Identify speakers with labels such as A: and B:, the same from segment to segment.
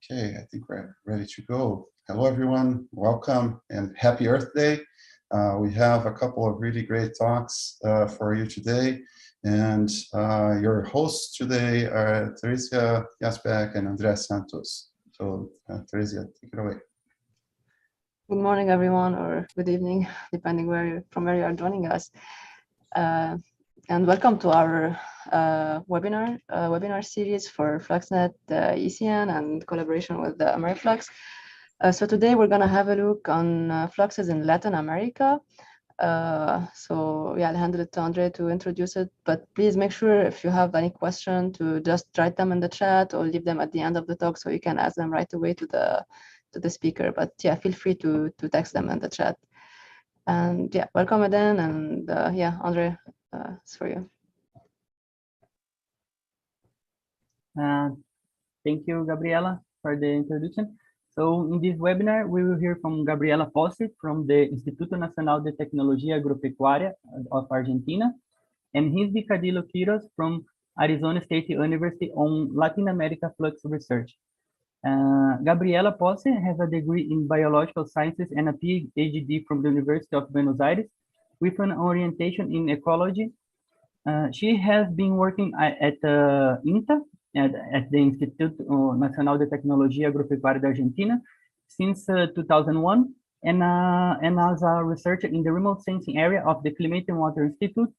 A: Okay, I think we're ready to go. Hello, everyone. Welcome and happy Earth Day. We have a couple of really great talks for you today. And your hosts today are Teresa Jasbeck and Andres Santos. So, Teresa, take it away.
B: Good morning, everyone, or good evening, depending from where you are joining us. And welcome to our webinar series for FLUXNET-ECN and collaboration with the Ameriflux. So today we're going to have a look on fluxes in Latin America. So yeah, I'll hand it to Andre to introduce it, but please make sure if you have any question to just write them in the chat or leave them at the end of the talk so you can ask them right away to the speaker. But yeah, feel free to text them in the chat. And yeah, welcome again. And yeah, Andre, it's for you.
C: Thank you, Gabriela, for the introduction. So in this webinar, we will hear from Gabriela Posse from the Instituto Nacional de Tecnología Agropecuaria of Argentina, and Hinsby Cadillo-Quiroz from Arizona State University on Latin America flux research. Gabriela Posse has a degree in biological sciences and a PhD from the University of Buenos Aires with an orientation in ecology. She has been working at INTA, at the Instituto Nacional de Tecnología Agropecuaria de Argentina since 2001, and as a researcher in the remote sensing area of the Climate and Water Institute.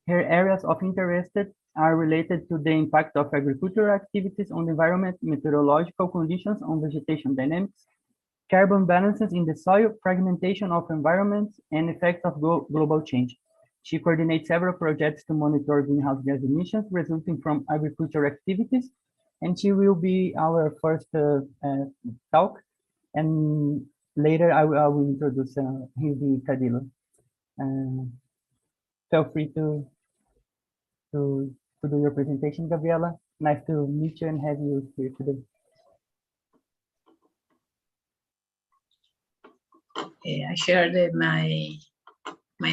C: Her areas of interest are related to the impact of agricultural activities on the environment, meteorological conditions on vegetation dynamics, carbon balances in the soil, fragmentation of environments, and effects of global change. She coordinates several projects to monitor greenhouse gas emissions resulting from agricultural activities, and she will be our first talk. And later I will introduce Hinsby Cadillo. Feel free to do your presentation, Gabriela. Nice to meet you and have you here today.
D: I shared my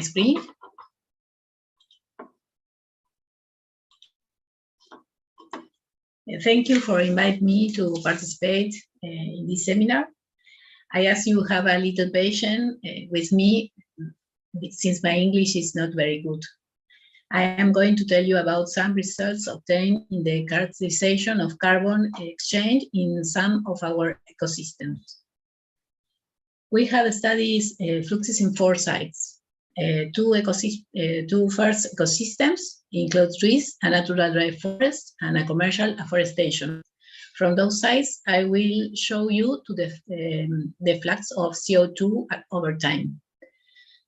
D: screen. Thank you for inviting me to participate in this seminar. I ask you to have a little patience with me since my English is not very good. I am going to tell you about some results obtained in the characterization of carbon exchange in some of our ecosystems. We have studied fluxes in 4 sites. Two first ecosystems include trees, a natural dry forest, and a commercial afforestation. From those sites, I will show you to the flux of CO2 over time.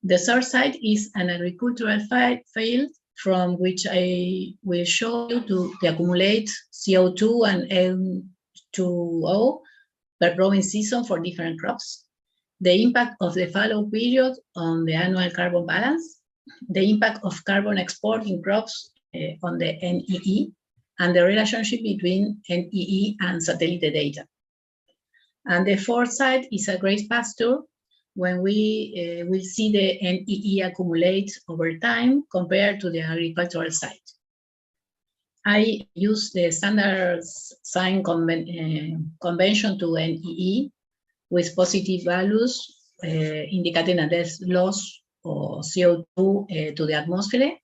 D: The third site is an agricultural field from which I will show you to accumulate CO2 and N2O per growing season for different crops, the impact of the fallow period on the annual carbon balance, the impact of carbon export in crops on the NEE, and the relationship between NEE and satellite data. And the fourth site is a grass pasture, when we will see the NEE accumulate over time compared to the agricultural site. I use the standard sign convention to NEE with positive values indicating a loss of CO2 to the atmosphere,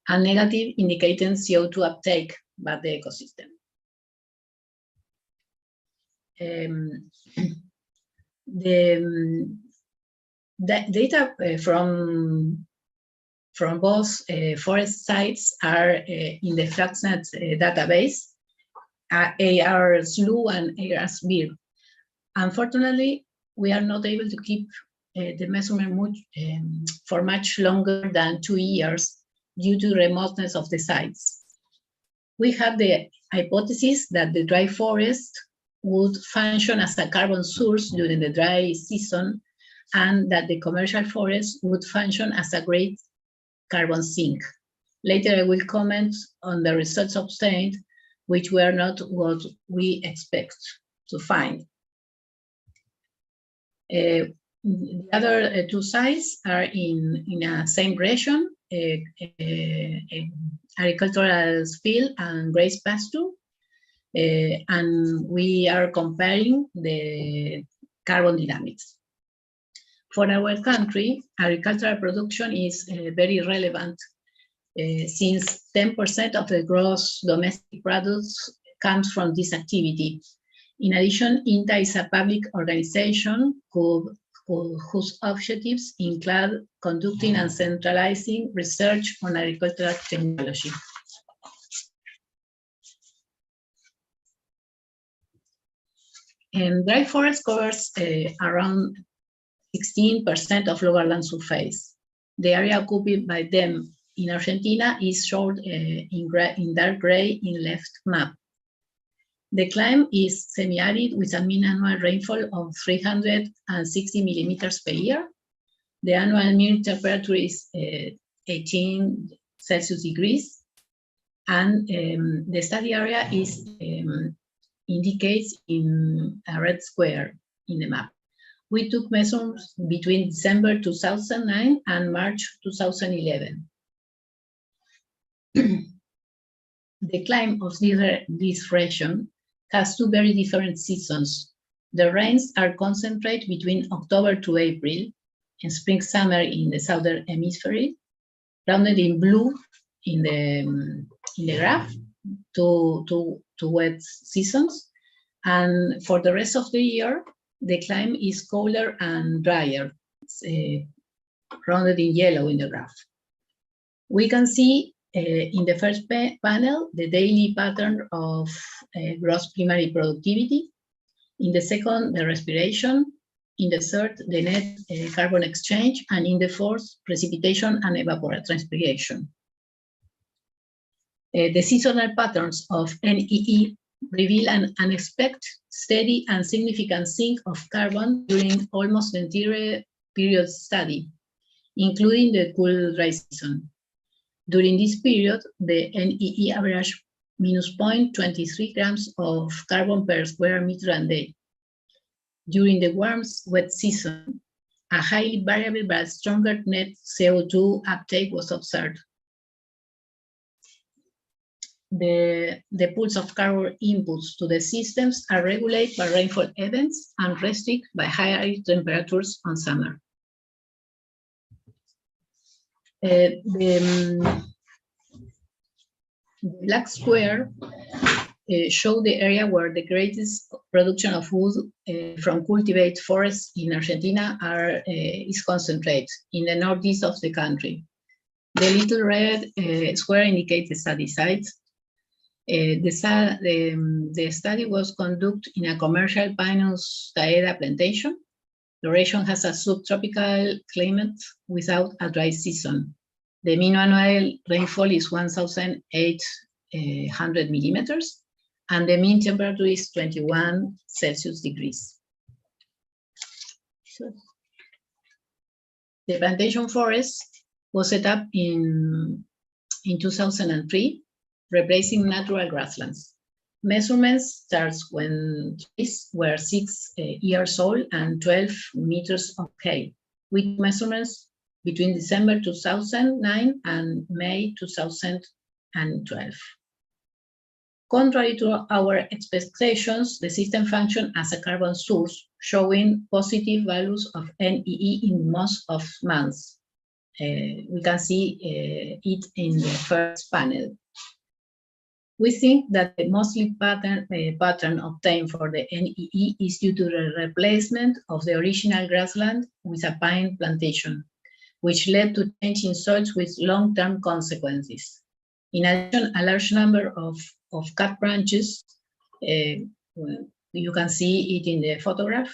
D: and negative indicating CO2 uptake by the ecosystem. The data from both forest sites are in the FLUXNET database, AR-SLU and AR-SBIR. Unfortunately, we are not able to keep the measurement for much longer than 2 years due to remoteness of the sites. We have the hypothesis that the dry forest would function as a carbon source during the dry season, and that the commercial forest would function as a great carbon sink. Later, I will comment on the results obtained, which were not what we expect to find. The other 2 sites are in a same region, agricultural field and grass pasture. and we are comparing the carbon dynamics. For our country, agricultural production is very relevant since 10% of the gross domestic products comes from this activity. In addition, INTA is a public organization whose objectives include conducting and centralizing research on agricultural technology. And dry forest covers around 16% of global land surface. The area occupied by them in Argentina is shown in dark gray in left map. The climate is semi-arid with a mean annual rainfall of 360 millimeters per year. The annual mean temperature is 18 Celsius degrees, and the study area is indicates in a red square in the map. We took measurements between December 2009 and March 2011. The climate of this region has two very different seasons. The rains are concentrated between October to April, and spring-summer in the southern hemisphere, rounded in blue in the graph, to wet seasons. And for the rest of the year, the climate is colder and drier, rounded in yellow in the graph. We can see in the first panel, the daily pattern of gross primary productivity. In the second, the respiration. In the third, the net carbon exchange. And in the fourth, precipitation and evapotranspiration. The seasonal patterns of NEE reveal an unexpected, steady, and significant sink of carbon during almost the entire period study, including the cool dry season. During this period, the NEE averaged minus 0.23 grams of carbon per square meter a day. During the warm, wet season, a highly variable but stronger net CO2 uptake was observed. The pools of carbon inputs to the systems are regulated by rainfall events and restricted by higher temperatures on summer. The black square show the area where the greatest production of wood from cultivated forests in Argentina is concentrated in the northeast of the country. The little red square indicates the study site. The study was conducted in a commercial Pinus taeda plantation. The region has a subtropical climate without a dry season. The mean annual rainfall is 1,800 millimeters, and the mean temperature is 21 Celsius degrees. The plantation forest was set up in 2003, replacing natural grasslands. Measurements start when trees were 6 years old and 12 meters of height, with measurements between December 2009 and May 2012. Contrary to our expectations, the system functioned as a carbon source, showing positive values of NEE in most of months. We can see it in the first panel. We think that the mostly pattern obtained for the NEE is due to the replacement of the original grassland with a pine plantation, which led to change in soils with long-term consequences. In addition, a large number of cut branches, you can see it in the photograph,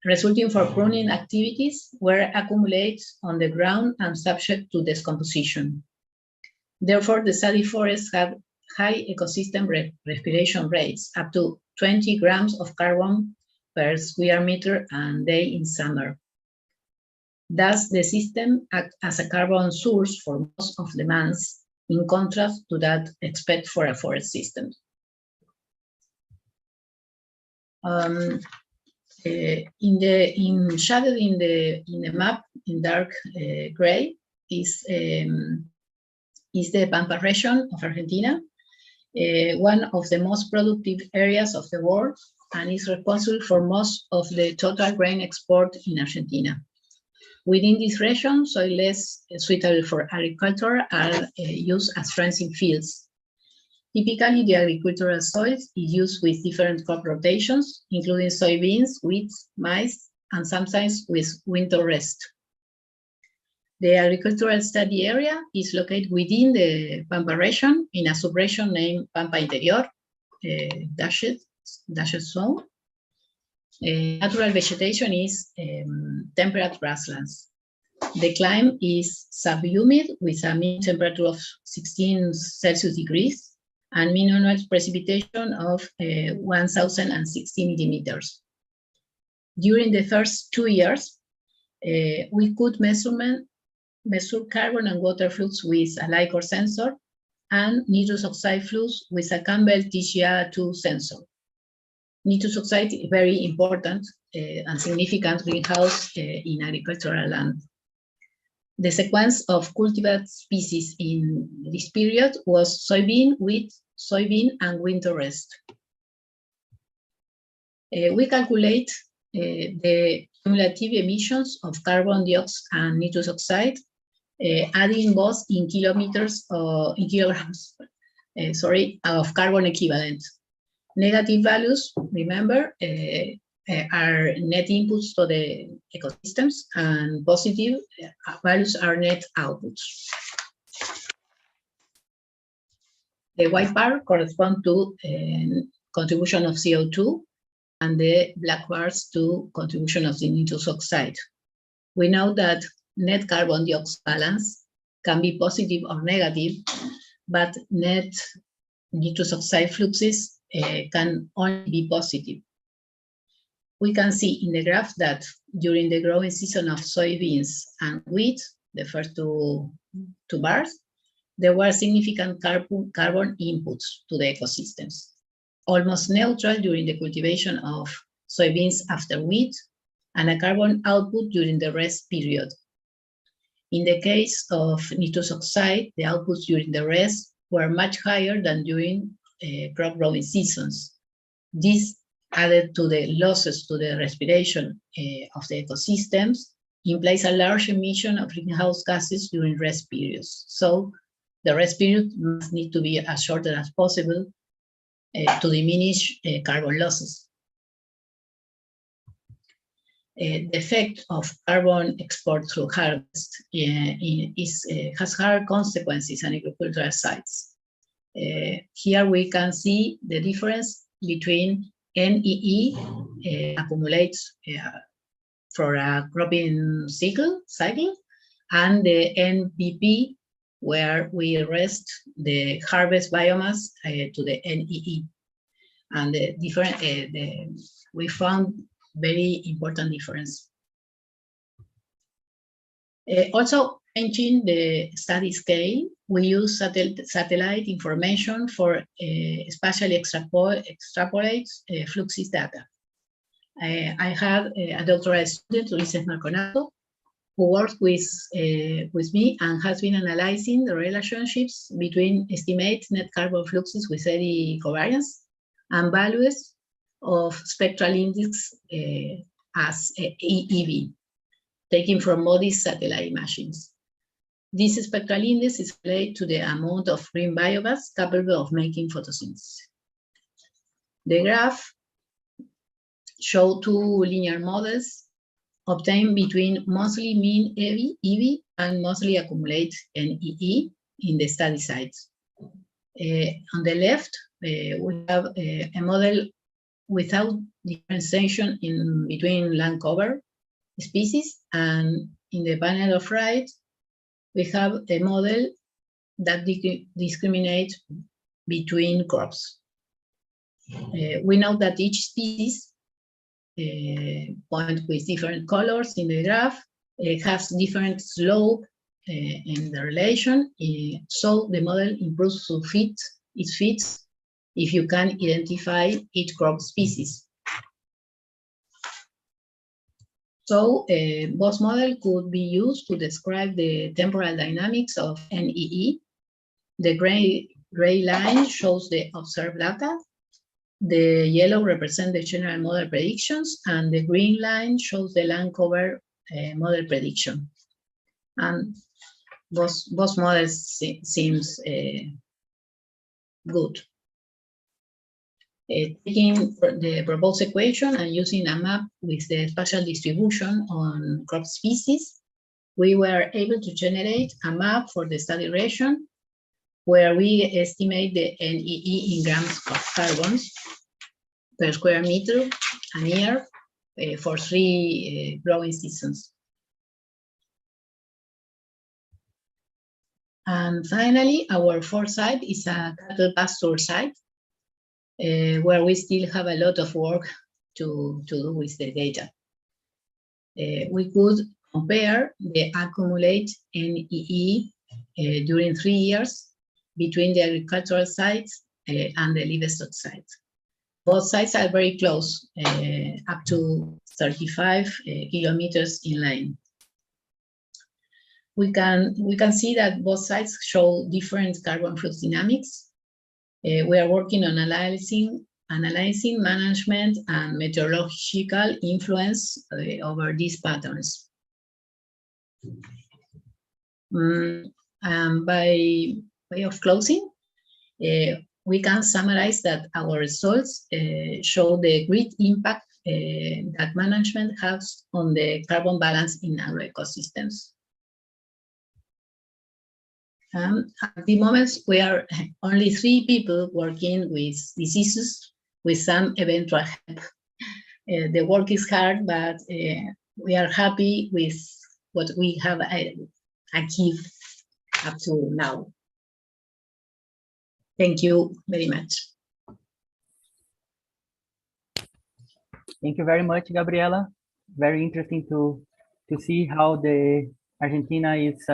D: resulting from pruning activities were accumulated on the ground and subject to decomposition. Therefore, the study forests have high ecosystem respiration rates, up to 20 grams of carbon per square meter and day in summer. Thus, the system acts as a carbon source for most of the months, in contrast to that expected for a forest system. Shaded in the map in dark gray is the Pampa region of Argentina. one of the most productive areas of the world, and is responsible for most of the total grain export in Argentina. Within this region, soil less suitable for agriculture are used as fencing fields. Typically, the agricultural soil is used with different crop rotations, including soybeans, wheat, maize, and sometimes with winter rest. The agricultural study area is located within the Pampa region in a subregion named Pampa Interior, dashed zone. Natural vegetation is temperate grasslands. The climate is subhumid with a mean temperature of 16 Celsius degrees and mean annual precipitation of 1,060 millimeters. During the first 2 years, we could measure carbon and water flux with a Lycor sensor and nitrous oxide flux with a Campbell TGA2 sensor. Nitrous oxide is very important and significant greenhouse in agricultural land. The sequence of cultivated species in this period was soybean, wheat, soybean, and winter rest. We calculate the cumulative emissions of carbon dioxide and nitrous oxide, adding both in kilograms of carbon equivalent. Negative values, remember, are net inputs to the ecosystems, and positive values are net outputs. The white bar corresponds to contribution of CO2, and the black bars to contribution of the nitrous oxide. We know that net carbon dioxide balance can be positive or negative, but net nitrous oxide fluxes can only be positive. We can see in the graph that during the growing season of soybeans and wheat, the first two bars, there were significant carbon inputs to the ecosystems, almost neutral during the cultivation of soybeans after wheat, and a carbon output during the rest period. In the case of nitrous oxide, the outputs during the rest were much higher than during crop growing seasons. This, added to the losses to the respiration of the ecosystems, implies a large emission of greenhouse gases during rest periods. So the rest period must need to be as short as possible to diminish carbon losses. The effect of carbon export through harvest has hard consequences on agricultural sites. Here we can see the difference between NEE accumulates for a cropping cycle, and the NBP, where we rest the harvest biomass to the NEE. And the different, we found very important difference. Also, changing the study scale, we use satellite information for spatially extrapolate fluxes data. I had a doctoral student, Ulises Marconato, who worked with me and has been analyzing the relationships between estimated net carbon fluxes with Eddy Covariance and values of spectral index as EEV, taken from MODIS satellite images. This spectral index is related to the amount of green biomass capable of making photosynthesis. The graph shows two linear models obtained between monthly mean EV and monthly accumulate NEE in the study sites. On the left, we have a model without differentiation in between land cover species, and in the panel of right, we have a model that discriminates between crops. We know that each species, point with different colors in the graph, has different slope in the relation, so the model improves to its fits if you can identify each crop species. So both models could be used to describe the temporal dynamics of NEE. The gray gray line shows the observed data. The yellow represents the general model predictions, and the green line shows the land cover model prediction. And both models seems good. Taking the proposed equation and using a map with the spatial distribution on crop species, we were able to generate a map for the study region where we estimate the NEE in grams of carbon per square meter a year for 3 growing seasons. And finally, our fourth site is a cattle pasture site where we still have a lot of work to do with the data. We could compare the accumulate NEE during 3 years between the agricultural sites and the livestock sites. Both sites are very close, up to 35 kilometers in line. We can see that both sites show different carbon flux dynamics. We are working on analyzing management and meteorological influence over these patterns. By way of closing, we can summarize that our results show the great impact that management has on the carbon balance in agroecosystems. At the moment, we are only 3 people working with diseases with some eventual help. The work is hard, but we are happy with what we have achieved up to now. Thank you very much.
C: Thank you very much, Gabriela. Very interesting to see how the Argentina is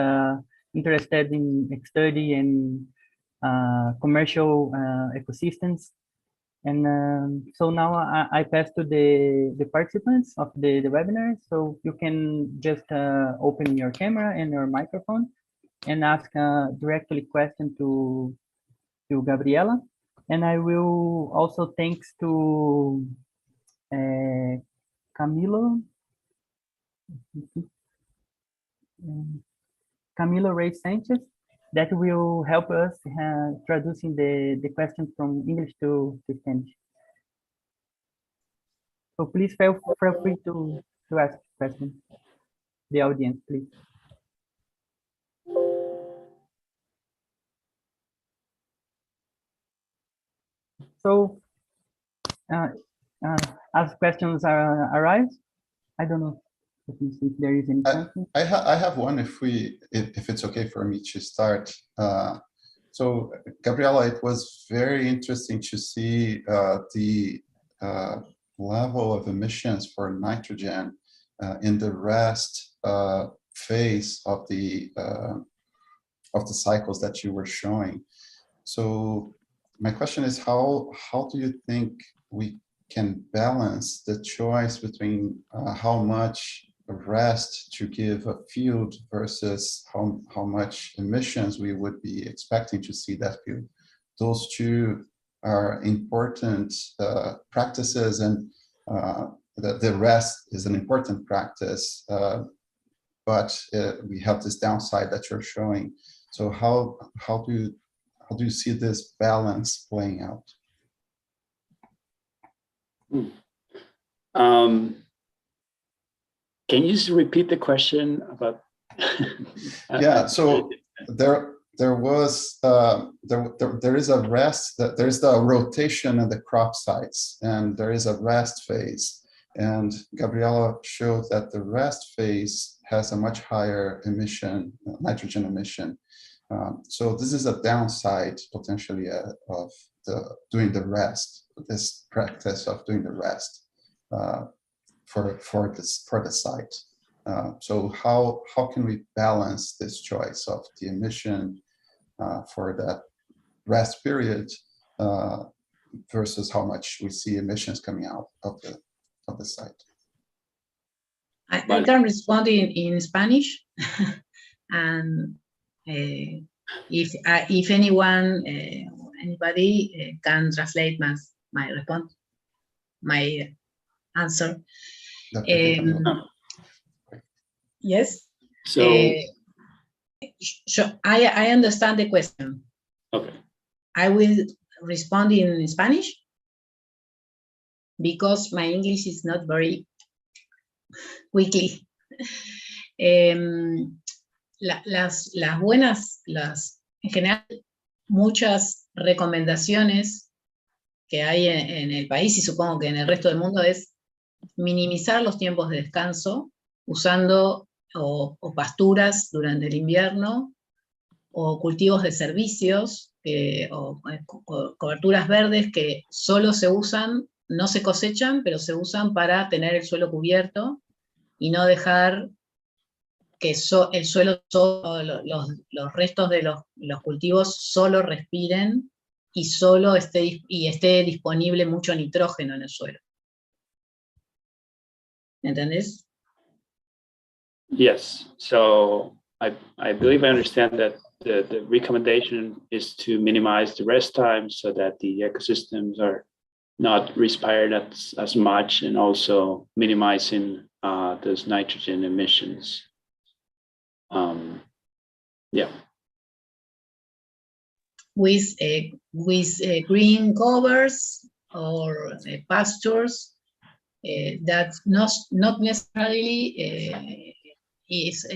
C: interested in study and commercial ecosystems. And so now I pass to the participants of the webinar. So you can just open your camera and your microphone and ask directly question to Gabriela. And I will also thanks to Camilo Reyes Sanchez that will help us traducing the question from English to Spanish. So please feel free to ask questions. The audience, please. So as questions arise, I don't know if there is any question.
A: I have one if it's okay for me to start. So Gabriela, it was very interesting to see the level of emissions for nitrogen in the rest phase of the cycles that you were showing. So my question is, how do you think we can balance the choice between how much rest to give a field versus how much emissions we would be expecting to see that field? Those two are important practices, and the rest is an important practice, but we have this downside that you're showing. So how do you see this balance playing out?
E: Can you just repeat the question about?
A: Yeah, so there is a rest, there's the rotation of the crop sites, and there is a rest phase. And Gabriela showed that the rest phase has a much higher emission, nitrogen emission. So this is a downside potentially of doing the rest, this practice of doing the rest for the site. So how can we balance this choice of the emission for that rest period versus how much we see emissions coming out of the site?
D: I can respond in Spanish. And If anybody can translate my response, my answer. Yes.
E: So,
D: I understand the question.
E: okay.
D: I will respond in Spanish because my English is not very quickly. Las buenas, en general, muchas recomendaciones que hay en el país y supongo que en el resto del mundo es minimizar los tiempos de descanso usando o pasturas durante el invierno o cultivos de servicios o coberturas verdes que solo se usan, no se cosechan, pero se usan para tener el suelo cubierto y no dejar que el suelo, los restos de los cultivos solo respiren y solo esté disponible mucho nitrógeno en el suelo. ¿Entendés?
E: Yes. So I believe I understand that the recommendation is to minimize the rest time so that the ecosystems are not respired as much, and also minimizing those nitrogen emissions. Yeah.
D: With green covers or pastures that not necessarily is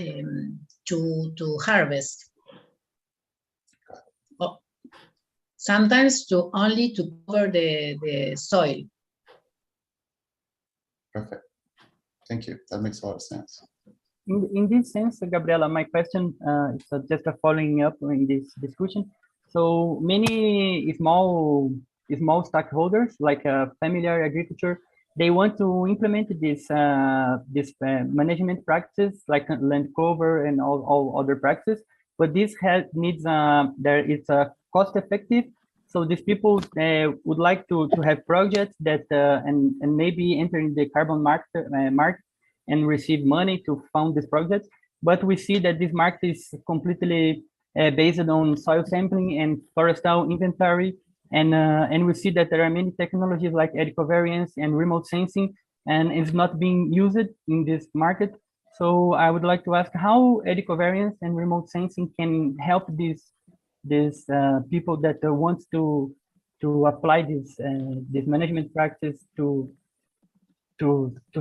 D: to harvest. Sometimes only to cover the soil.
A: Perfect. Thank you. That makes a lot of sense.
C: In this sense, Gabriela, my question is just a following up in this discussion. So many small stakeholders, like familiar agriculture, they want to implement this management practices like land cover and all other practices, but this needs it's cost effective. So these people would like to have projects that and maybe enter in the carbon market and receive money to fund this project. But we see that this market is completely based on soil sampling and forestal inventory. And we see that there are many technologies like Eddy Covariance and remote sensing, and it's not being used in this market. So I would like to ask how Eddy Covariance and remote sensing can help these people that want to apply this management practice to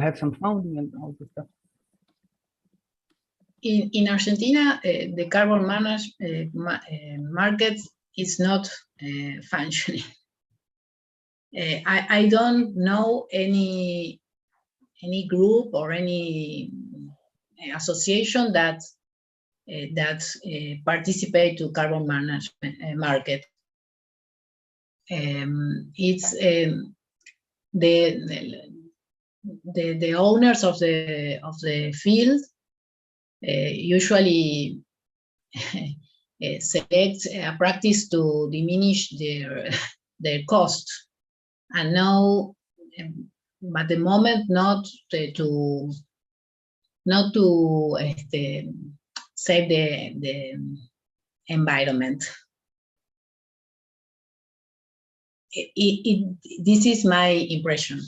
C: have some funding and all this stuff.
D: In Argentina, the carbon market is not functioning. I don't know any group or any association that participate to carbon management market. It's the owners of the field usually select a practice to diminish their cost, and now, at the moment, not to save the environment. This is my impression.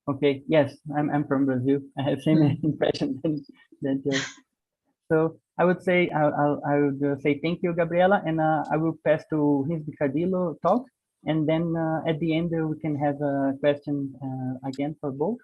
C: Okay. Yes, I'm from Brazil. I have same impression than you. So I would say I would say thank you, Gabriela, and I will pass to Hinsby Cadillo talk, and then at the end we can have a question again for both.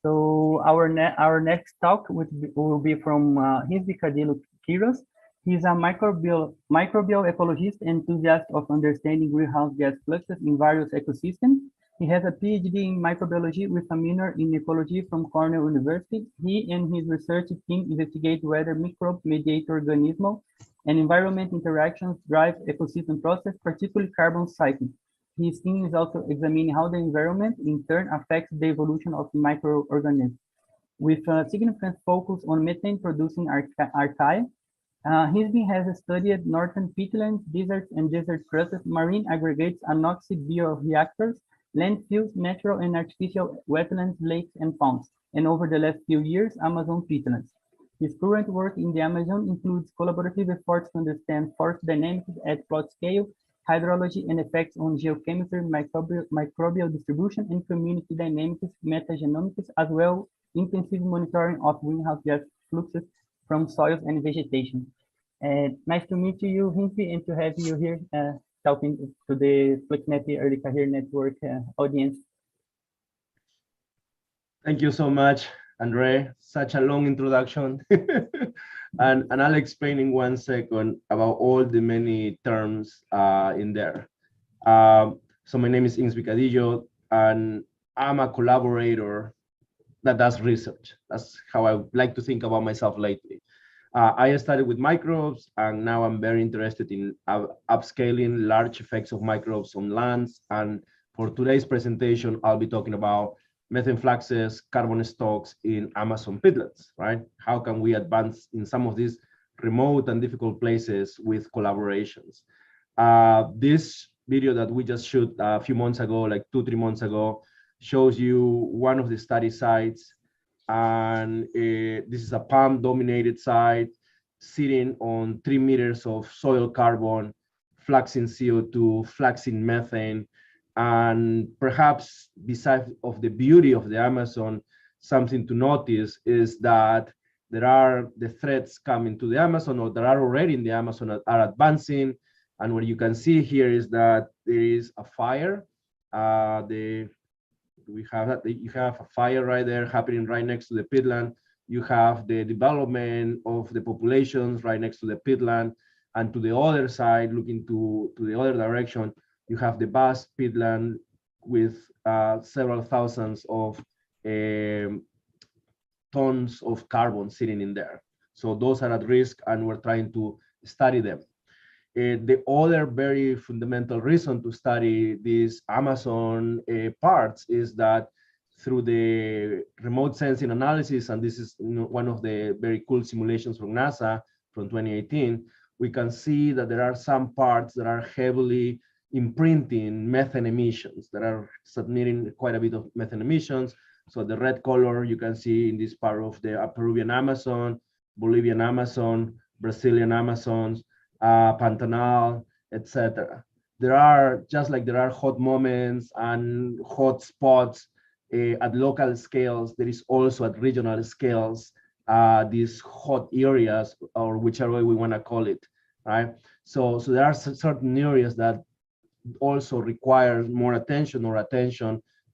C: So our next talk will be from Hinsby Cadillo-Quiroz. He's a microbial ecologist enthusiast of understanding greenhouse gas fluxes in various ecosystems. He has a PhD in microbiology with a minor in ecology from Cornell University. He and his research team investigate whether microbe-mediated organismal and environment interactions drive ecosystem process, particularly carbon cycling. His team is also examining how the environment in turn affects the evolution of microorganisms. With a significant focus on methane-producing archaea, Hinsby has studied northern peatlands, deserts, and desert-crusted marine aggregates, anoxic bioreactors, landfills, natural and artificial wetlands, lakes, and ponds, and over the last few years, Amazon peatlands. His current work in the Amazon includes collaborative efforts to understand forest dynamics at plot scale, hydrology and effects on geochemistry, microbial distribution, and community dynamics, metagenomics, as well intensive monitoring of greenhouse gas fluxes from soils and vegetation. Nice to meet you, Hinsby, and to have you here talking to the FLUXNET Early Career Network audience.
F: Thank you so much, Andre. Such a long introduction. and I'll explain in 1 second about all the many terms in there. So my name is Hinsby Cadillo, and I'm a collaborator that does research. That's how I like to think about myself lately. I started with microbes, and now I'm very interested in upscaling large effects of microbes on lands. And for today's presentation, I'll be talking about methane fluxes, carbon stocks in Amazon peatlands, right? How can we advance in some of these remote and difficult places with collaborations? This video that we just shot a few months ago, like 2-3 months ago, shows you one of the study sites. And this is a palm-dominated site sitting on 3 meters of soil carbon, fluxing CO2, fluxing methane. And perhaps besides of the beauty of the Amazon, something to notice is that there are the threats coming to the Amazon, or that are already in the Amazon, that are advancing. And what you can see here is that there is a fire. You have a fire right there happening right next to the peatland. You have the development of the populations right next to the peatland. And to the other side, looking to the other direction, you have the vast peatland with several thousands of tons of carbon sitting in there. So those are at risk, and we're trying to study them. The other very fundamental reason to study these Amazon parts is that through the remote sensing analysis, and this is one of the very cool simulations from NASA from 2018, we can see that there are some parts that are heavily imprinting methane emissions, that are submitting quite a bit of methane emissions. So the red color you can see in this part of the Peruvian Amazon, Bolivian Amazon, Brazilian Amazons, Pantanal, etc. There are, just like there are hot moments and hot spots at local scales, there is also at regional scales these hot areas, or whichever way we want to call it, right? So there are certain areas that also require more attention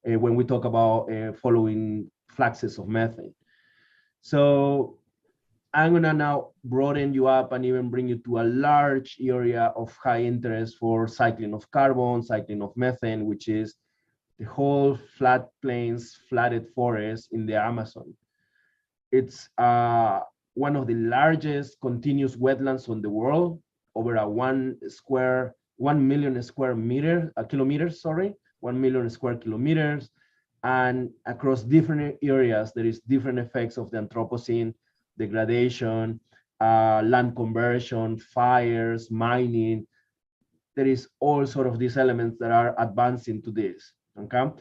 F: when we talk about following fluxes of methane. So I'm gonna now broaden you up and even bring you to a large area of high interest for cycling of carbon, cycling of methane, which is the whole flat plains, flooded forest in the Amazon. It's one of the largest continuous wetlands on the world, over a 1 million square kilometers, 1 million square kilometers. And across different areas, there is different effects of the Anthropocene, degradation, land conversion, fires, mining. There is all sort of these elements that are advancing to this, okay?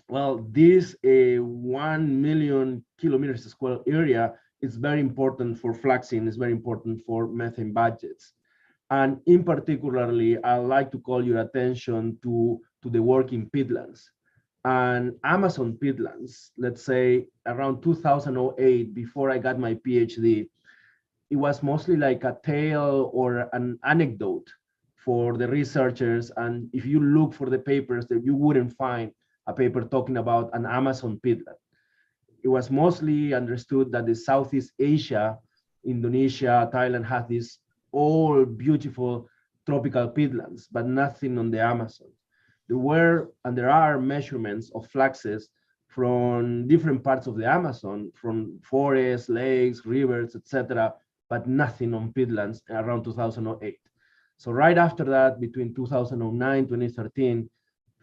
F: Well, this 1 million kilometers square area is very important for fluxing, is very important for methane budgets. And in particularly, I'd like to call your attention to the work in peatlands. And Amazon peatlands, let's say around 2008, before I got my PhD, it was mostly like a tale or an anecdote for the researchers. And if you look for the papers, that you wouldn't find a paper talking about an Amazon peatland. It was mostly understood that the Southeast Asia, Indonesia, Thailand had these all beautiful tropical peatlands, but nothing on the Amazon. There were, and there are, measurements of fluxes from different parts of the Amazon, from forests, lakes, rivers, etc., but nothing on peatlands around 2008. So right after that, between 2009, 2013,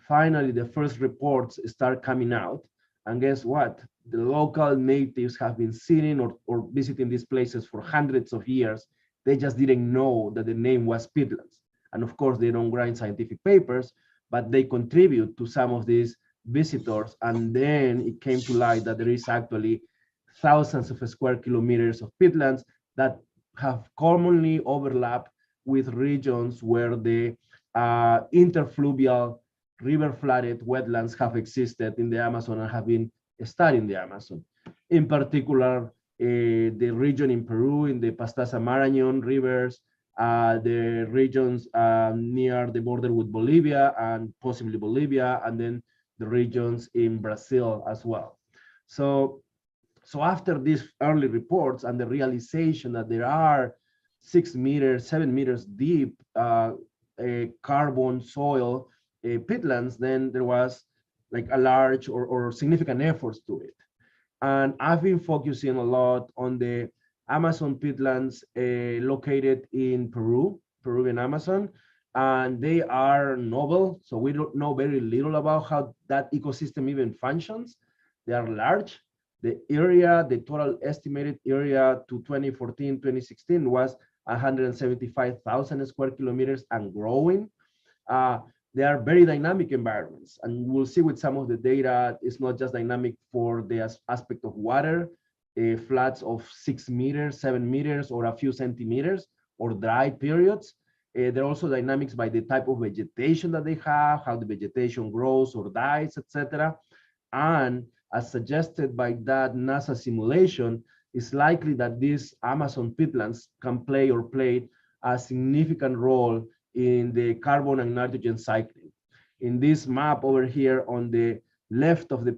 F: finally the first reports start coming out. And guess what? The local natives have been sitting or visiting these places for hundreds of years. They just didn't know that the name was peatlands. And of course, they don't write scientific papers, but they contribute to some of these visitors. And then it came to light that there is actually thousands of square kilometers of peatlands that have commonly overlapped with regions where the interfluvial river-flooded wetlands have existed in the Amazon and have been studied in the Amazon. In particular, the region in Peru, in the Pastaza-Marañón rivers, the regions near the border with Bolivia and possibly Bolivia, and then the regions in Brazil as well. So after these early reports and the realization that there are 6 meters, 7 meters deep carbon soil peatlands, then there was like a large or significant efforts to it. And I've been focusing a lot on the Amazon peatlands located in Peruvian Amazon, and they are novel. So we don't know very little about how that ecosystem even functions. They are large. The area, the total estimated area to 2014, 2016 was 175,000 square kilometers and growing. They are very dynamic environments, and we'll see with some of the data, it's not just dynamic for the aspect of water, floods of 6 meters, 7 meters, or a few centimeters, or dry periods. They're also dynamics by the type of vegetation that they have, how the vegetation grows or dies, etc. And as suggested by that NASA simulation, it's likely that these Amazon peatlands can play or played a significant role in the carbon and nitrogen cycling. In this map over here on the left of the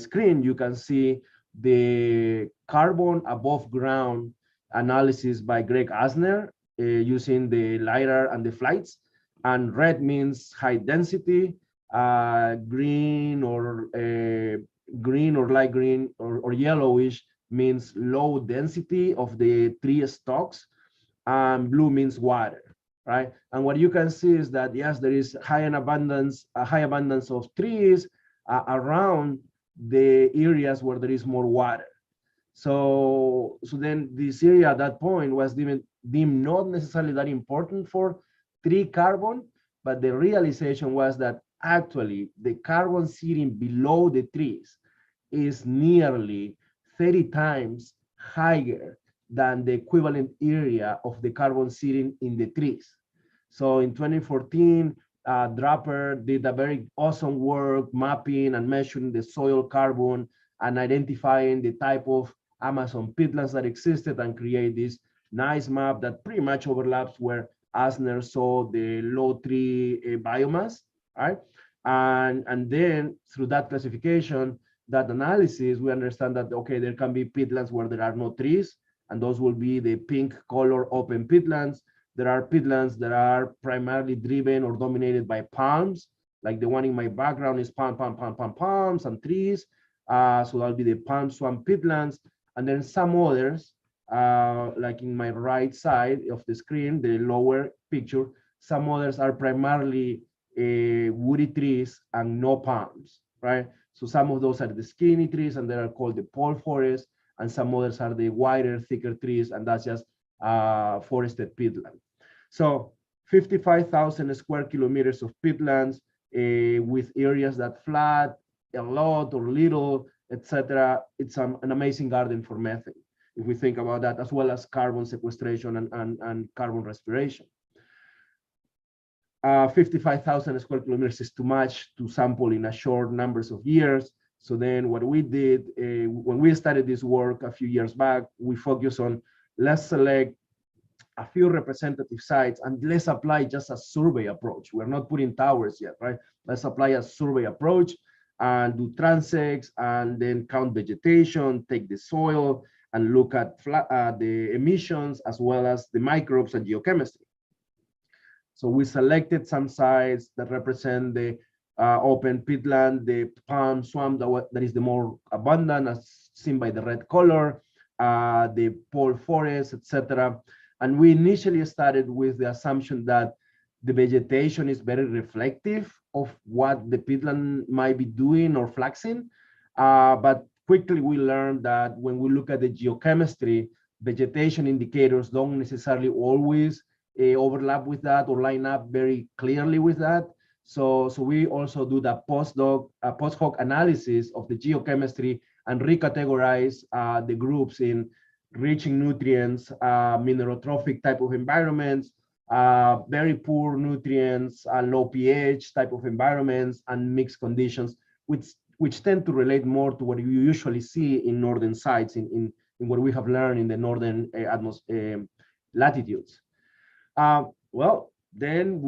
F: screen, you can see the carbon above ground analysis by Greg Asner using the LiDAR and the flights. And red means high density, green or light green or yellowish means low density of the tree stalks, and blue means water, right? And what you can see is that yes, there is a high abundance of trees around the areas where there is more water. So then this area at that point was deemed not necessarily that important for tree carbon, but the realization was that actually the carbon sitting below the trees is nearly 30 times higher than the equivalent area of the carbon sitting in the trees. So in 2014, Draper did a very awesome work mapping and measuring the soil carbon and identifying the type of Amazon peatlands that existed and create this nice map that pretty much overlaps where Asner saw the low tree biomass, right? And then through that classification, that analysis, we understand that, okay, there can be peatlands where there are no trees, and those will be the pink color open peatlands. There are peatlands that are primarily driven or dominated by palms, like the one in my background is palms and trees. So that'll be the palm swamp peatlands. And then some others, like in my right side of the screen, the lower picture, some others are primarily woody trees and no palms, right? So some of those are the skinny trees, and they are called the pole forest, and some others are the wider, thicker trees, and that's just forested peatland. So 55,000 square kilometers of peatlands with areas that flood a lot or little, etc. It's an amazing garden for methane, if we think about that, as well as carbon sequestration and carbon respiration. 55,000 square kilometers is too much to sample in a short numbers of years. So then what we did, when we started this work a few years back, we focused on, let's select a few representative sites and let's apply just a survey approach. We're not putting towers yet, right? Let's apply a survey approach and do transects and then count vegetation, take the soil and look at the emissions as well as the microbes and geochemistry. So we selected some sites that represent the open peatland, the palm swamp that is the more abundant, as seen by the red color, the pole forest, etc. And we initially started with the assumption that the vegetation is very reflective of what the peatland might be doing or fluxing. But quickly we learned that when we look at the geochemistry, vegetation indicators don't necessarily always overlap with that or line up very clearly with that. So we also do the post hoc analysis of the geochemistry and recategorize the groups in rich in nutrients, minerotrophic type of environments, very poor nutrients, low pH type of environments, and mixed conditions, which tend to relate more to what you usually see in northern sites, in what we have learned in the northern latitudes. Well, then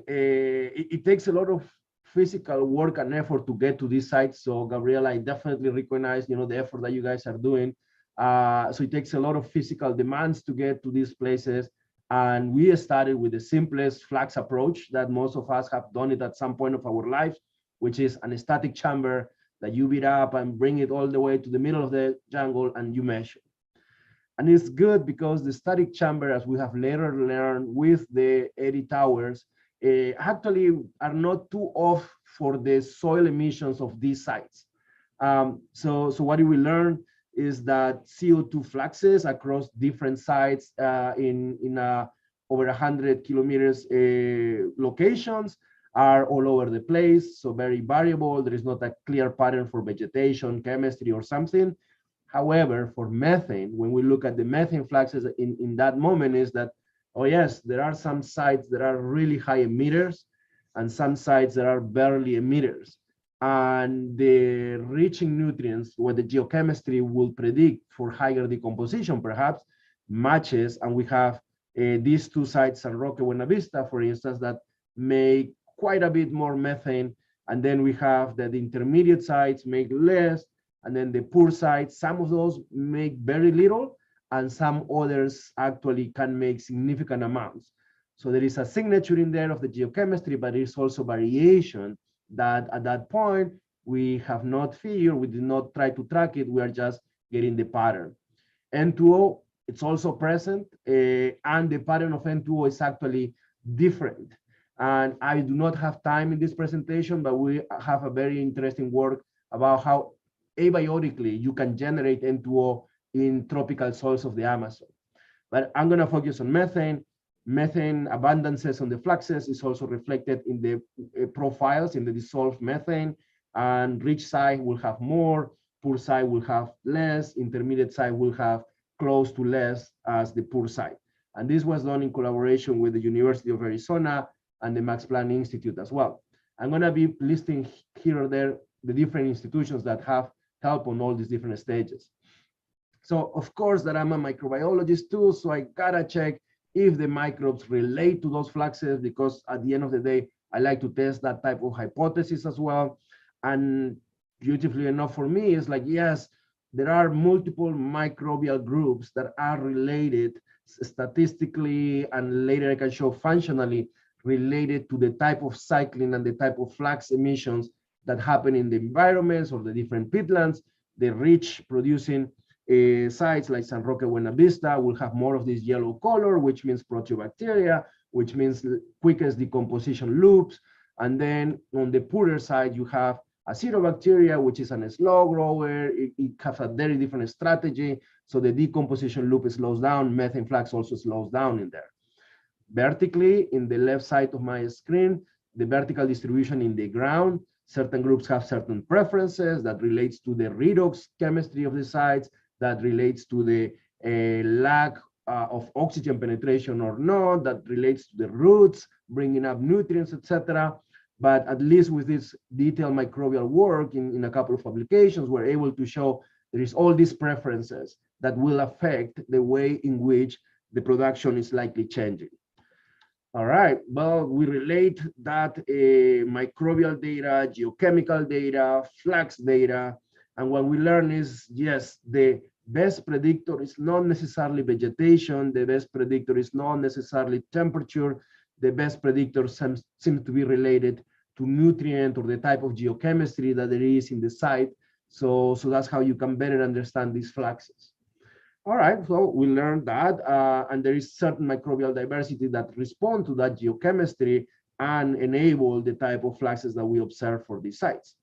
F: it takes a lot of physical work and effort to get to these sites. So Gabriela, I definitely recognize, the effort that you guys are doing. So it takes a lot of physical demands to get to these places. And we started with the simplest flux approach that most of us have done it at some point of our lives, which is an static chamber that you beat up and bring it all the way to the middle of the jungle and you measure. And it's good because the static chamber, as we have later learned with the Eddy towers, actually are not too off for the soil emissions of these sites. So what do we learn is that CO2 fluxes across different sites in over 100 kilometers locations are all over the place, so very variable. There is not a clear pattern for vegetation, chemistry, or something. However, for methane, when we look at the methane fluxes in that moment, is that, oh yes, there are some sites that are really high emitters and some sites that are barely emitters. And the rich in nutrients, what the geochemistry will predict for higher decomposition, perhaps, matches. And we have these two sites, San Roque, Buena Vista, for instance, that make quite a bit more methane. And then we have that the intermediate sites make less. And then the poor sites, some of those make very little, and some others actually can make significant amounts. So there is a signature in there of the geochemistry, but there is also variation that at that point we have not figured, we did not try to track it, we are just getting the pattern. N2O, it's also present, and the pattern of N2O is actually different. And I do not have time in this presentation, but we have a very interesting work about how abiotically you can generate N2O in tropical soils of the Amazon. But I'm going to focus on methane. Methane abundances on the fluxes is also reflected in the profiles in the dissolved methane, and rich site will have more, poor site will have less, intermediate site will have close to less as the poor site. And this was done in collaboration with the University of Arizona and the Max Planck Institute as well. I'm going to be listing here or there the different institutions that have help on all these different stages. So of course that I'm a microbiologist too, so I gotta check if the microbes relate to those fluxes, because at the end of the day, I like to test that type of hypothesis as well. And beautifully enough for me, it's like, yes, there are multiple microbial groups that are related statistically, and later I can show functionally related to the type of cycling and the type of flux emissions that happen in the environments or the different peatlands. The rich producing sites like San Roque, Buena Vista will have more of this yellow color, which means proteobacteria, which means quickest decomposition loops. And then on the poorer side, you have acetobacteria, which is a slow grower. It has a very different strategy. So the decomposition loop slows down. Methane flux also slows down in there. Vertically, in the left side of my screen, the vertical distribution in the ground. Certain groups have certain preferences that relates to the redox chemistry of the sites, that relates to the lack of oxygen penetration or not, that relates to the roots, bringing up nutrients, etc. But at least with this detailed microbial work in a couple of publications, we're able to show there is all these preferences that will affect the way in which the production is likely changing. All right, well, we relate that microbial data, geochemical data, flux data, and what we learn is, yes, the best predictor is not necessarily vegetation, the best predictor is not necessarily temperature, the best predictor seems to be related to nutrient or the type of geochemistry that there is in the site. So that's how you can better understand these fluxes. All right, so we learned that, and there is certain microbial diversity that respond to that geochemistry and enable the type of fluxes that we observe for these sites.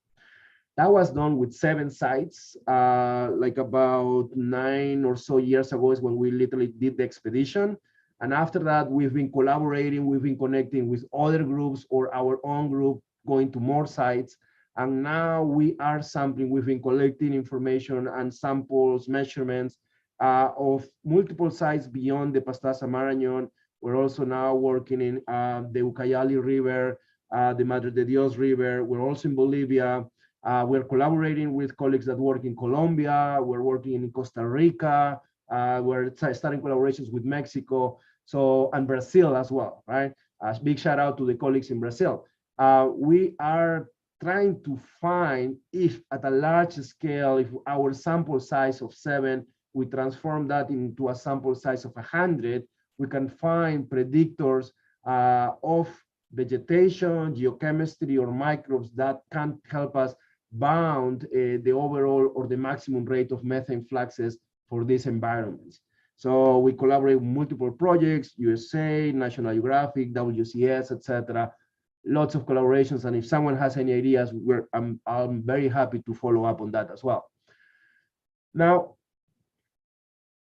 F: That was done with 7 sites, like about 9 or so years ago is when we literally did the expedition. And after that, we've been collaborating, we've been connecting with other groups or our own group, going to more sites. And now we are sampling, we've been collecting information and samples, measurements of multiple sites beyond the Pastaza Marañón. We're also now working in the Ucayali River, the Madre de Dios River. We're also in Bolivia. We're collaborating with colleagues that work in Colombia. We're working in Costa Rica. We're starting collaborations with Mexico, and Brazil as well, right? A big shout out to the colleagues in Brazil. We are trying to find if at a large scale, if our sample size of 7, we transform that into a sample size of 100, we can find predictors of vegetation, geochemistry, or microbes that can help us bound the overall or the maximum rate of methane fluxes for these environments. So we collaborate with multiple projects, USA, National Geographic, WCS, etc. Lots of collaborations, and if someone has any ideas, I'm very happy to follow up on that as well. Now,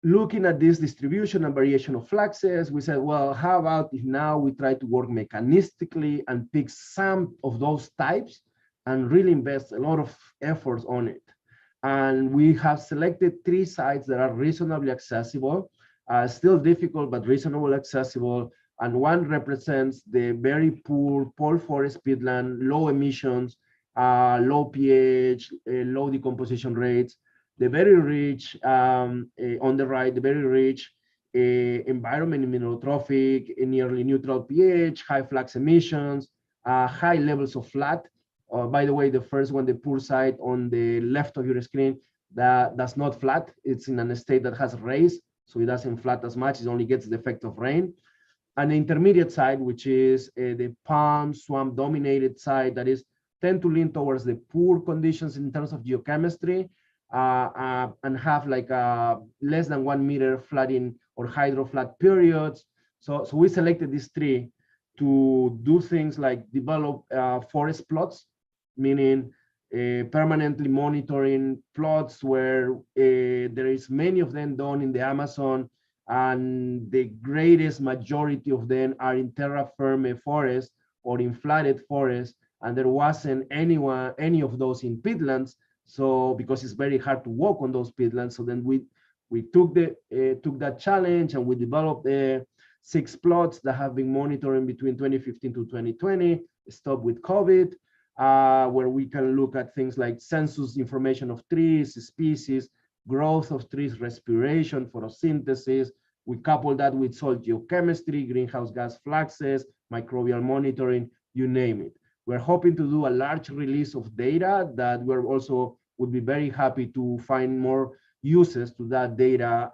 F: looking at this distribution and variation of fluxes, we said, well, how about if now we try to work mechanistically and pick some of those types and really invest a lot of efforts on it. And we have selected 3 sites that are reasonably accessible, still difficult, but reasonably accessible. And one represents the very poor pole forest peatland, low emissions, low pH, low decomposition rates. The very rich, on the right, the very rich environment immunotrophic, nearly neutral pH, high flux emissions, high levels of flat. By the way, the first one, the poor site on the left of your screen, that's not flat. It's in a state that has rays, so it doesn't flat as much. It only gets the effect of rain. And the intermediate side, which is the palm swamp dominated side, that is tend to lean towards the poor conditions in terms of geochemistry, and have like less than 1 meter flooding or hydroflood periods. So we selected these 3 to do things like develop forest plots, meaning permanently monitoring plots where there is many of them done in the Amazon, and the greatest majority of them are in terra firme forest or in flooded forest, and there wasn't any of those in peatlands. So because it's very hard to walk on those peatlands, so then we took that challenge and we developed 6 plots that have been monitoring between 2015 to 2020, stopped with COVID, where we can look at things like census information of trees, species, growth of trees, respiration, photosynthesis. We couple that with soil geochemistry, greenhouse gas fluxes, microbial monitoring, you name it. We're hoping to do a large release of data that we're also would be very happy to find more uses to that data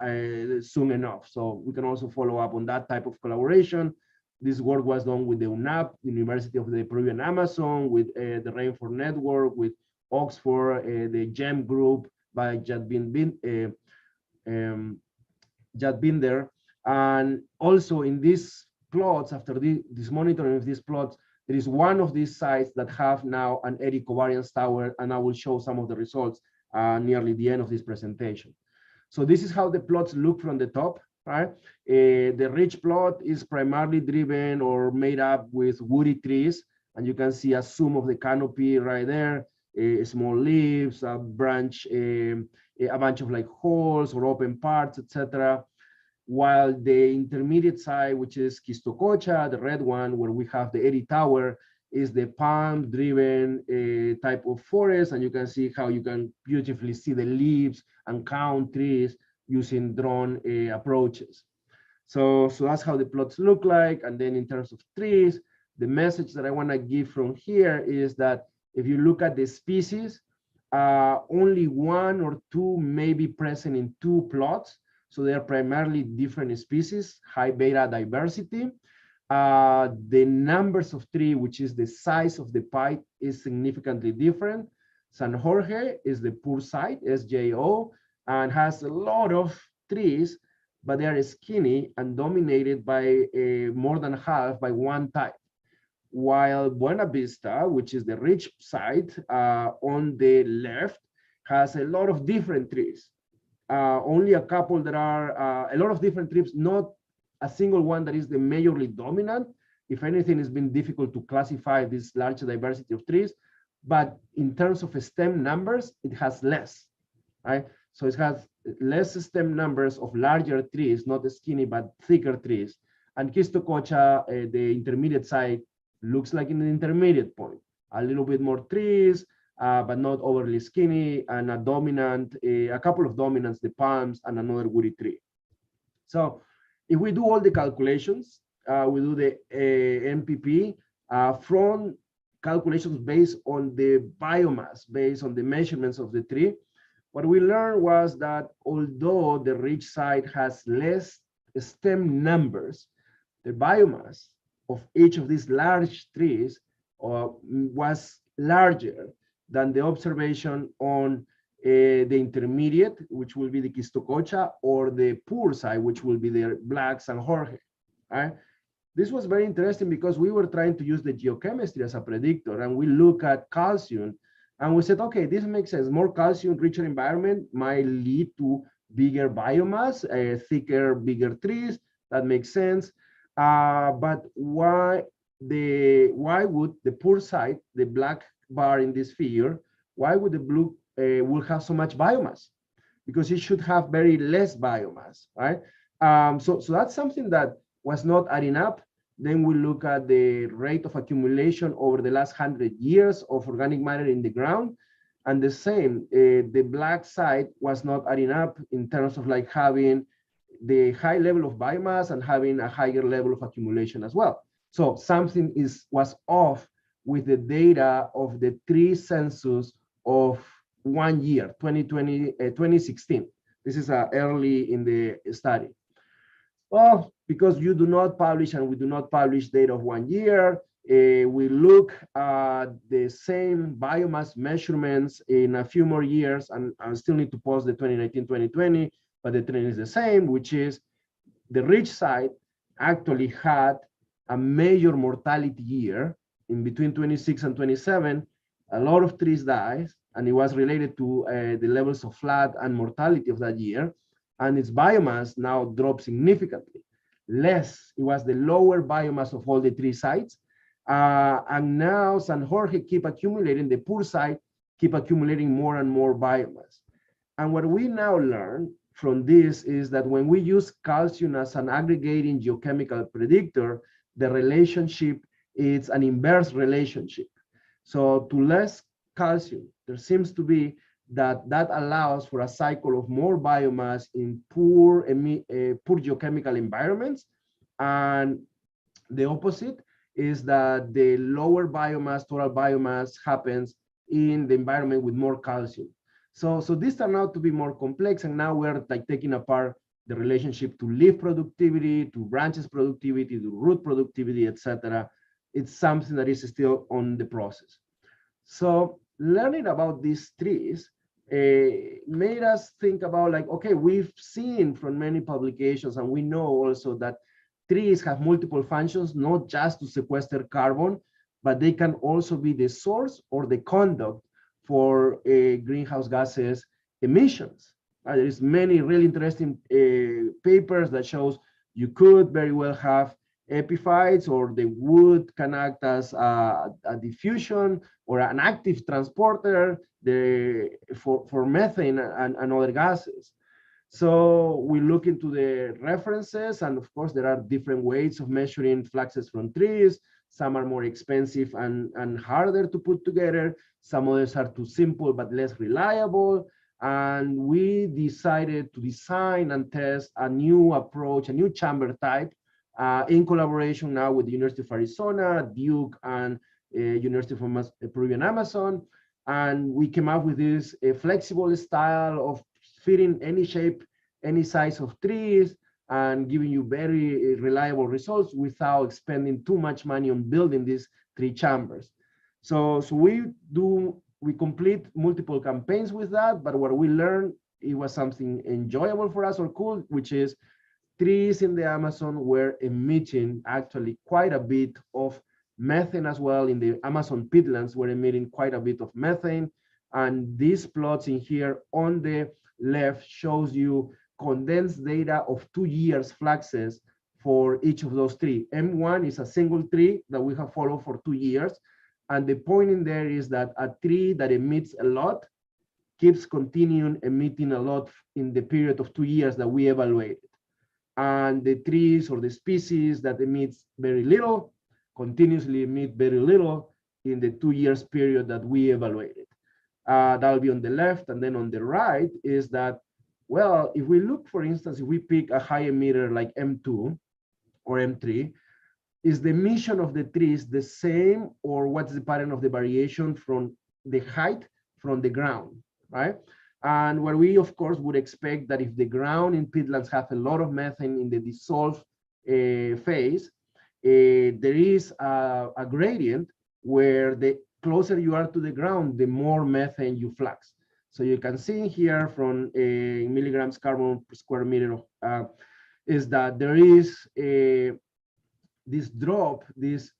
F: soon enough. So we can also follow up on that type of collaboration. This work was done with the UNAP, University of the Peruvian Amazon, with the Rainforest Network, with Oxford, the GEM group by Jadbinder. And also in these plots, after this monitoring of these plots, there is one of these sites that have now an Eddy Covariance tower, and I will show some of the results nearly the end of this presentation. So this is how the plots look from the top, right? The rich plot is primarily driven or made up with woody trees, and you can see a zoom of the canopy right there, small leaves, a bunch of like holes or open parts, etc. While the intermediate side, which is Quistococha, the red one, where we have the Eddy Tower, is the palm-driven type of forest, and you can see how you can beautifully see the leaves and count trees using drone approaches. So that's how the plots look like. And then in terms of trees, the message that I want to give from here is that if you look at the species, only 1 or 2 may be present in 2 plots. So they are primarily different species, high beta diversity. The numbers of trees, which is the size of the pie, is significantly different. San Jorge is the poor site, SJO, and has a lot of trees, but they are skinny and dominated by more than half by one type. While Buena Vista, which is the rich site on the left, has a lot of different trees. Only a couple that are a lot of different trees, not a single one that is the majorly dominant. If anything, it's been difficult to classify this large diversity of trees, but in terms of stem numbers, it has less, right? So it has less stem numbers of larger trees, not skinny, but thicker trees. And Quistococha, the intermediate side, looks like an intermediate point. A little bit more trees, but not overly skinny, and a dominant, a couple of dominants, the palms, and another woody tree. So if we do all the calculations, we do the MPP from calculations based on the biomass, based on the measurements of the tree. What we learned was that although the ridge side has less stem numbers, the biomass of each of these large trees was larger than the observation on the intermediate, which will be the Quistococha, or the poor side, which will be the Black San Jorge. Right? This was very interesting because we were trying to use the geochemistry as a predictor, and we look at calcium, and we said, okay, this makes sense. More calcium, richer environment might lead to bigger biomass, thicker, bigger trees. That makes sense. But why would the poor side, the black bar in this figure, why would the blue will have so much biomass? Because it should have very less biomass, right? So that's something that was not adding up. Then we look at the rate of accumulation over the last 100 years of organic matter in the ground. And the same, the black side was not adding up in terms of like having the high level of biomass and having a higher level of accumulation as well. So something was off with the data of the tree census of 1 year, 2016. This is early in the study. Well, because you do not publish and we do not publish data of 1 year, we look at the same biomass measurements in a few more years, and I still need to post the 2019-2020, but the trend is the same, which is the ridge side actually had a major mortality year in between 26 and 27. A lot of trees died, and it was related to the levels of flood and mortality of that year. And its biomass now dropped significantly. Less, it was the lower biomass of all the three sites. And now San Jorge keep accumulating, the poor side keep accumulating more and more biomass. And what we now learn from this is that when we use calcium as an aggregating geochemical predictor, the relationship is an inverse relationship. So to less calcium, there seems to be that allows for a cycle of more biomass in poor geochemical environments. And the opposite is that the lower biomass, total biomass, happens in the environment with more calcium. So this turned out to be more complex, and now we're like taking apart the relationship to leaf productivity, to branches productivity, to root productivity, etc. It's something that is still on the process. So learning about these trees made us think about like, okay, we've seen from many publications, and we know also that trees have multiple functions, not just to sequester carbon, but they can also be the source or the conduct for greenhouse gases emissions. There is many really interesting papers that shows you could very well have epiphytes, or the wood can act as a diffusion or an active transporter for methane and other gases. So we look into the references, and of course there are different ways of measuring fluxes from trees. Some are more expensive and harder to put together. Some others are too simple but less reliable. And we decided to design and test a new approach, a new chamber type, in collaboration now with the University of Arizona, Duke, and University of Peruvian Amazon. And we came up with this flexible style of fitting any shape, any size of trees, and giving you very reliable results without spending too much money on building these tree chambers. So we complete multiple campaigns with that, but what we learned, it was something enjoyable for us or cool, which is trees in the Amazon were emitting actually quite a bit of methane as well. In the Amazon peatlands were emitting quite a bit of methane. And these plots in here on the left shows you condensed data of 2 years fluxes for each of those trees. M1 is a single tree that we have followed for 2 years. And the point in there is that a tree that emits a lot keeps continuing emitting a lot in the period of 2 years that we evaluated. And the trees or the species that emits very little continuously emit very little in the 2 years period that we evaluated. That'll be on the left. And then on the right is that, well, if we look, for instance, if we pick a high emitter like M2 or M3, is the emission of the trees the same, or what's the pattern of the variation from the height from the ground, right? And what we, of course, would expect that if the ground in peatlands have a lot of methane in the dissolved phase, there is a gradient where the closer you are to the ground, the more methane you flux. So you can see here from milligrams carbon per square meter is that there is this drop, these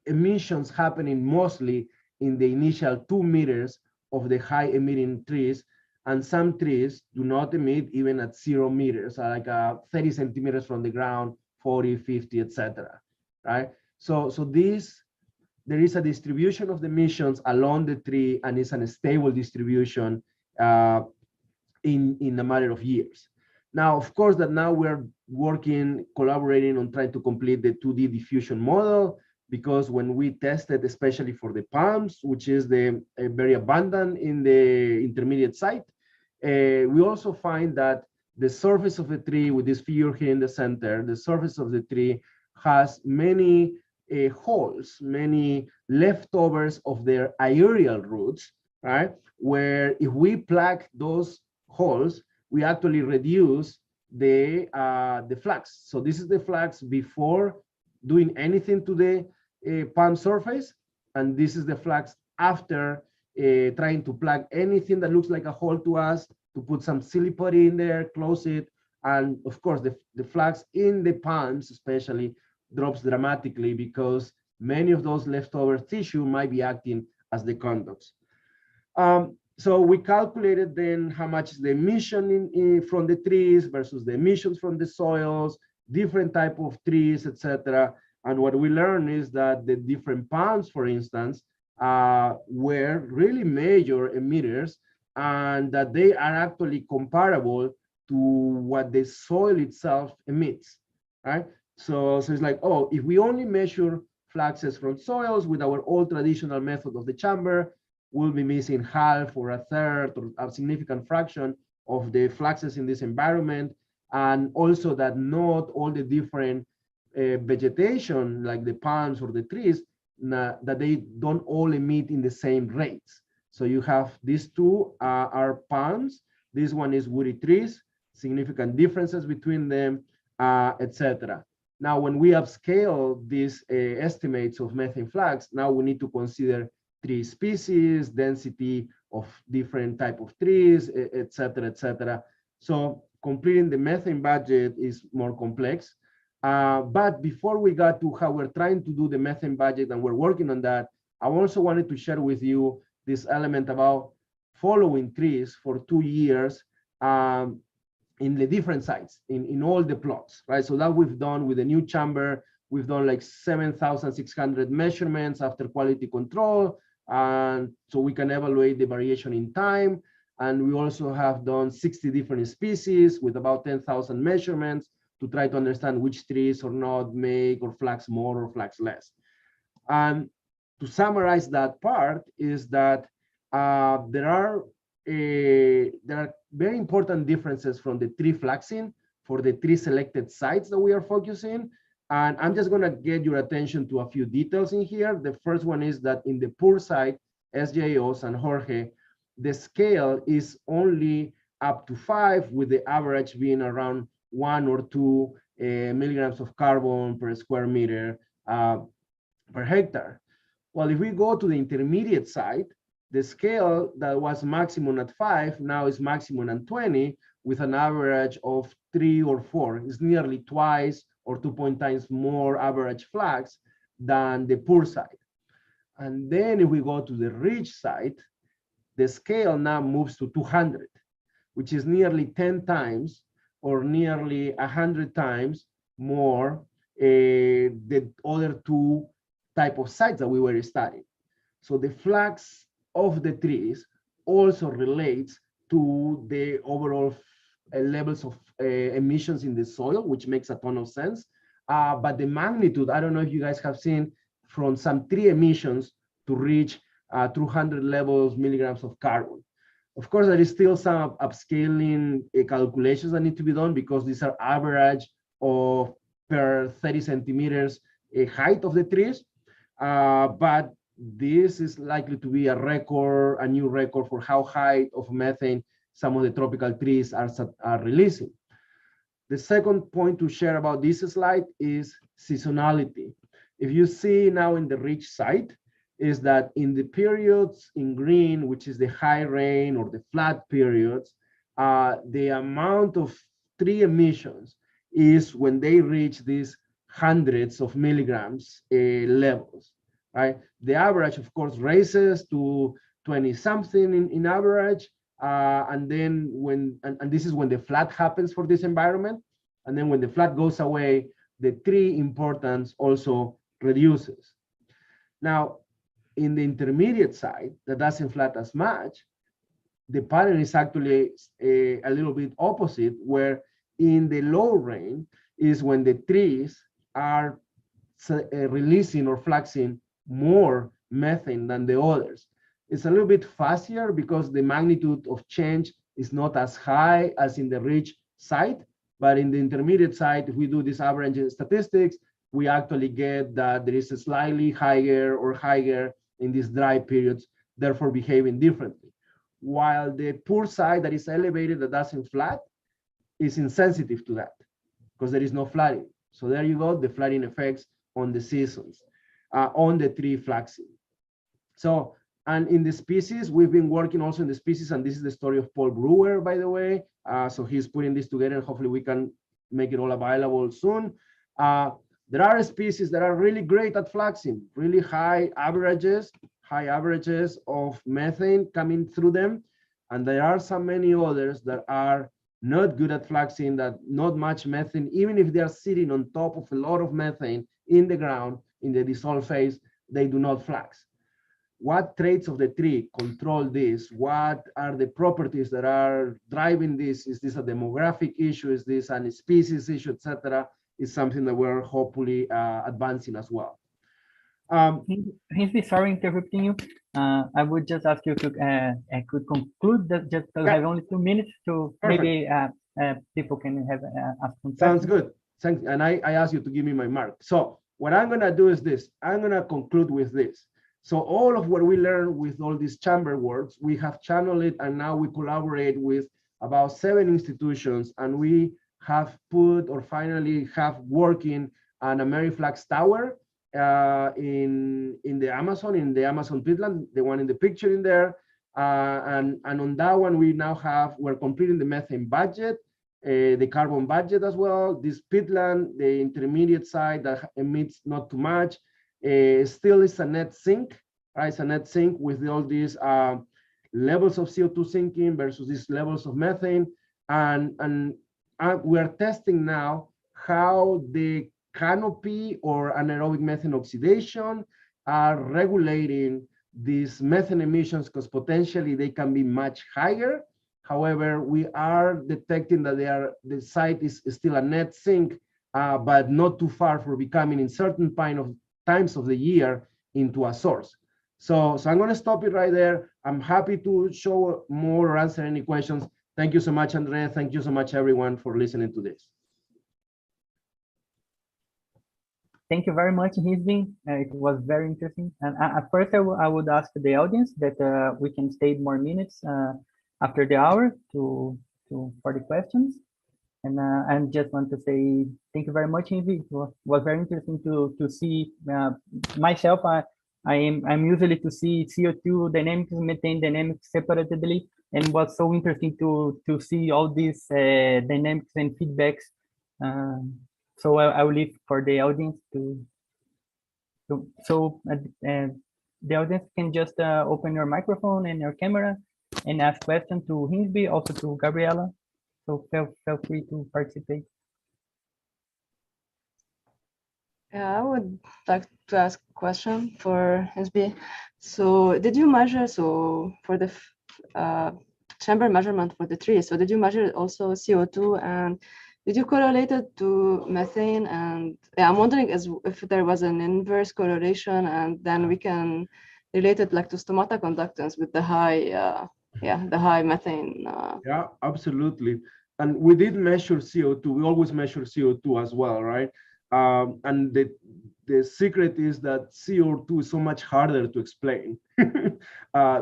F: emissions happening mostly in the initial 2 meters of the high emitting trees, and some trees do not emit even at 0 meters, like 30 centimeters from the ground, 40, 50, etc. Right? So there is a distribution of the emissions along the tree, and it's a stable distribution in a matter of years. Now, of course, that now we're working, collaborating on trying to complete the 2D diffusion model, because when we tested, especially for the palms, which is very abundant in the intermediate site, we also find that the surface of the tree, with this figure here in the center, the surface of the tree has many holes, many leftovers of their aerial roots, right? Where if we plug those holes, we actually reduce the flux. So this is the flux before doing anything to the palm surface, and this is the flux after trying to plug anything that looks like a hole to us, to put some silly putty in there, close it, and of course the flux in the palms especially drops dramatically, because many of those leftover tissue might be acting as the conducts. So we calculated then how much is the emission from the trees versus the emissions from the soils, different type of trees, etc. And what we learned is that the different palms, for instance, were really major emitters, and that they are actually comparable to what the soil itself emits, right? So it's like, oh, if we only measure fluxes from soils with our old traditional method of the chamber, we'll be missing half or a third or a significant fraction of the fluxes in this environment. And also that not all the different vegetation, like the palms or the trees, that they don't all emit in the same rates. So you have these two are palms. This one is woody trees, significant differences between them, etc. Now, when we upscale these estimates of methane flux, now we need to consider tree species, density of different type of trees, etc., etc. So completing the methane budget is more complex. But before we got to how we're trying to do the methane budget and we're working on that, I also wanted to share with you this element about following trees for 2 years in the different sites, in all the plots, right? So that we've done with the new chamber, we've done like 7,600 measurements after quality control, and so we can evaluate the variation in time. And we also have done 60 different species with about 10,000 measurements to try to understand which trees or not make or flux more or flux less. And to summarize that part is that there are very important differences from the tree fluxing for the three selected sites that we are focusing. And I'm just going to get your attention to a few details in here. The first one is that in the poor site, SJO San Jorge, the scale is only up to 5, with the average being around 1 or 2 milligrams of carbon per square meter per hectare. Well, if we go to the intermediate site, the scale that was maximum at 5 now is maximum at 20, with an average of 3 or 4. It's nearly twice or 2 times more average flux than the poor site. And then if we go to the rich site, the scale now moves to 200, which is nearly 10 times or nearly 100 times more the other two type of sites that we were studying. So the flux of the trees also relates to the overall levels of emissions in the soil, which makes a ton of sense. But the magnitude, I don't know if you guys have seen, from some tree emissions to reach 200 levels milligrams of carbon. Of course, there is still some upscaling calculations that need to be done, because these are average of per 30 centimeters height of the trees. But this is likely to be a record, a new record for how high of methane some of the tropical trees are releasing. The second point to share about this slide is seasonality. If you see now in the rich site, is that in the periods in green, which is the high rain or the flat periods, the amount of tree emissions is when they reach these hundreds of milligrams levels, right? The average, of course, raises to 20 something in average. And then and this is when the flat happens for this environment. And then when the flat goes away, the tree importance also reduces. Now, in the intermediate side that doesn't flat as much, the pattern is actually a little bit opposite, where in the low rain is when the trees are releasing or fluxing more methane than the others. It's a little bit faster because the magnitude of change is not as high as in the rich side, but in the intermediate side, if we do this average statistics, we actually get that there is a slightly higher or higher in these dry periods, therefore behaving differently. While the poor side that is elevated, that doesn't flat, is insensitive to that because there is no flooding. So there you go, the flooding effects on the seasons, on the tree fluxing. So, and in the species, we've been working also in the species, and this is the story of Paul Brewer, by the way. So he's putting this together, and hopefully we can make it all available soon. There are species that are really great at fluxing, really high averages of methane coming through them. And there are so many others that are not good at fluxing, that not much methane, even if they are sitting on top of a lot of methane in the ground, in the dissolved phase, they do not flux. What traits of the tree control this? What are the properties that are driving this? Is this a demographic issue? Is this a species issue, etc.? Is something that we're hopefully advancing as well.
C: Hinsby, sorry interrupting you. I would just ask you to I could conclude that, just to have only 2 minutes to
F: Perfect.
C: Maybe people can have ask some
F: Sounds
C: questions.
F: good. Thanks. And I asked you to give me my mark. So what I'm gonna do is this. I'm gonna conclude with this. So all of what we learned with all these chamber works, we have channeled it, and now we collaborate with about 7 institutions, and we have put or finally have working an Ameriflux tower in the Amazon Peatland, the one in the picture in there. And on that one, we're completing the methane budget, the carbon budget as well. This peatland, the intermediate side that emits not too much, still is a net sink, right? It's a net sink with all these levels of CO2 sinking versus these levels of methane. And we are testing now how the canopy or anaerobic methane oxidation are regulating these methane emissions, because potentially they can be much higher. However, we are detecting that the site is still a net sink, but not too far for becoming in certain times of the year into a source. So I'm going to stop it right there. I'm happy to show more or answer any questions. Thank you so much, Andrea. Thank you so much, everyone, for listening to this.
C: Thank you very much, Hinsby. It was very interesting. And at first, I would ask the audience that we can stay more minutes after the hour for the questions. And I just want to say thank you very much, Hinsby. It was very interesting to see myself. I'm usually to see CO2 dynamics, methane dynamics separately, and it was so interesting to see all these dynamics and feedbacks. So I will leave for the audience the audience can just open your microphone and your camera and ask questions to Hinsby, also to Gabriela. So feel free to participate.
B: Yeah, I would like to ask a question for Hinsby. So did you measure, so for the chamber measurement for the trees, so did you measure also CO2 and did you correlate it to methane? And yeah, I'm wondering if there was an inverse correlation and then we can relate it like to stomata conductance with the high, the high methane.
F: Yeah, absolutely. And we did measure CO2. We always measure CO2 as well, right? And the secret is that CO2 is so much harder to explain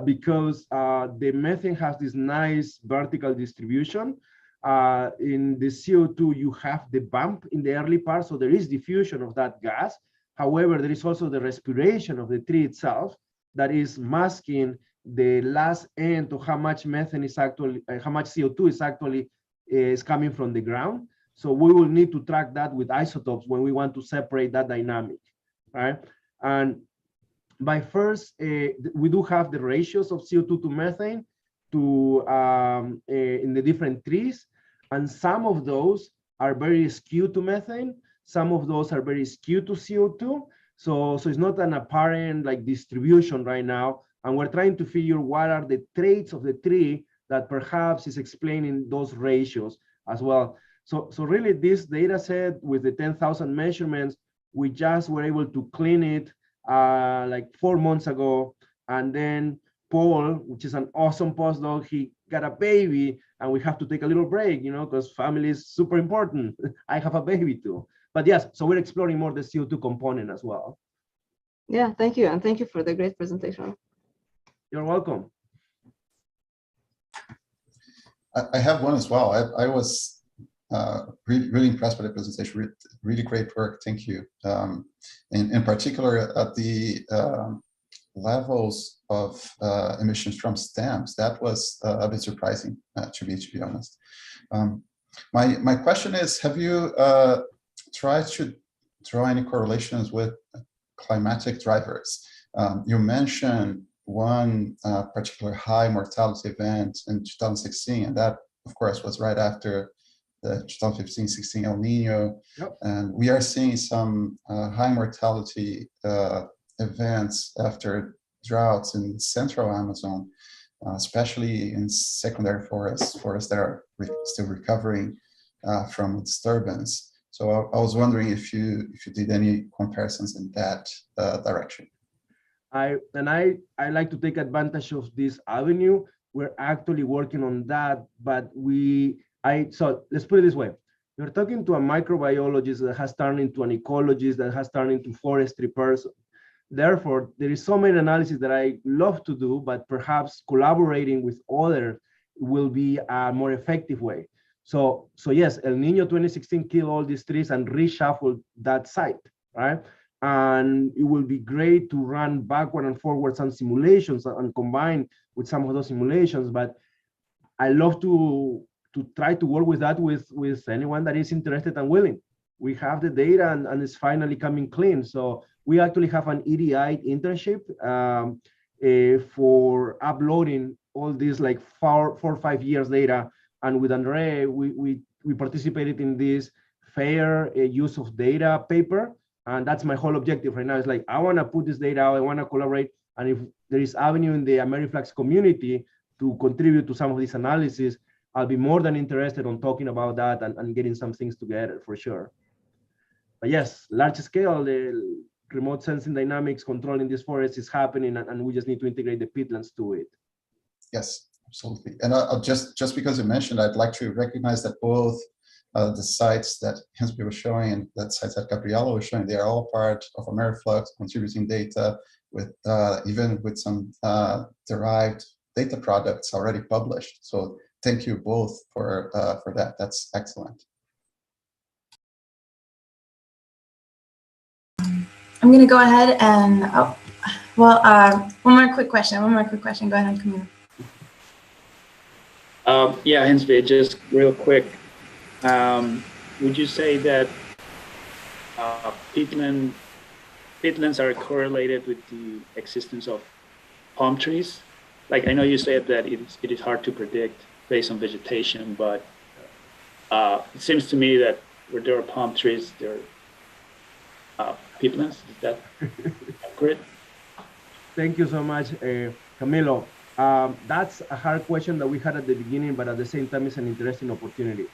F: because the methane has this nice vertical distribution. In the CO2, you have the bump in the early part, so there is diffusion of that gas. However, there is also the respiration of the tree itself that is masking the last end of how much methane is actually, how much CO2 is actually is coming from the ground. So we will need to track that with isotopes when we want to separate that dynamic, right? And by first, we do have the ratios of CO2 to methane to in the different trees, and some of those are very skewed to methane. Some of those are very skewed to CO2. So it's not an apparent like distribution right now. And we're trying to figure what are the traits of the tree that perhaps is explaining those ratios as well. So really this data set with the 10,000 measurements, we just were able to clean it like 4 months ago. And then Paul, which is an awesome postdoc, he got a baby and we have to take a little break, you know, because family is super important. I have a baby too. But yes, so we're exploring more the CO2 component as well.
B: Yeah, thank you. And thank you for the great presentation.
F: You're welcome.
A: I have one as well. I was really impressed by the presentation. Really great work. Thank you. In particular, at the levels of emissions from stems, that was a bit surprising to be honest. My question is, have you tried to draw any correlations with climatic drivers? You mentioned one particular high mortality event in 2016, and that, of course, was right after the 2015-16 El Nino.
F: Yep.
A: And we are seeing some high mortality events after droughts in central Amazon, especially in secondary forests that are still recovering from disturbance. So I was wondering if you did any comparisons in that direction.
F: I like to take advantage of this avenue. We're actually working on that, but so let's put it this way. You're talking to a microbiologist that has turned into an ecologist that has turned into forestry person. Therefore, there is so many analysis that I love to do, but perhaps collaborating with others will be a more effective way. So yes, El Nino 2016 killed all these trees and reshuffled that site, right? And it will be great to run backward and forward some simulations and combine with some of those simulations. But I love to try to work with that with anyone that is interested and willing. We have the data and it's finally coming clean. So we actually have an EDI internship for uploading all these like 4 or 5 years data. And with Andre, we participated in this fair use of data paper. And that's my whole objective right now. It's like, I want to put this data out, I want to collaborate. And if there is avenue in the Ameriflux community to contribute to some of this analysis, I'll be more than interested on talking about that and getting some things together for sure. But yes, large scale, the remote sensing dynamics controlling this forest is happening, and we just need to integrate the peatlands to it.
A: Yes, absolutely. And I'll just because you mentioned, I'd like to recognize that both the sites that Hinsby was showing and that sites that Gabriela was showing, they are all part of Ameriflux, contributing data with even with some derived data products already published. So thank you both for that. That's excellent.
G: I'm going to go ahead and, one more quick question. Go ahead, Camille.
E: Yeah, Hinsby, just real quick. Would you say that peatlands are correlated with the existence of palm trees? Like, I know you said that it is hard to predict based on vegetation, but it seems to me that where there are palm trees, there peatlands. Is that accurate?
F: Thank you so much, Camilo. That's a hard question that we had at the beginning, but at the same time, it's an interesting opportunity.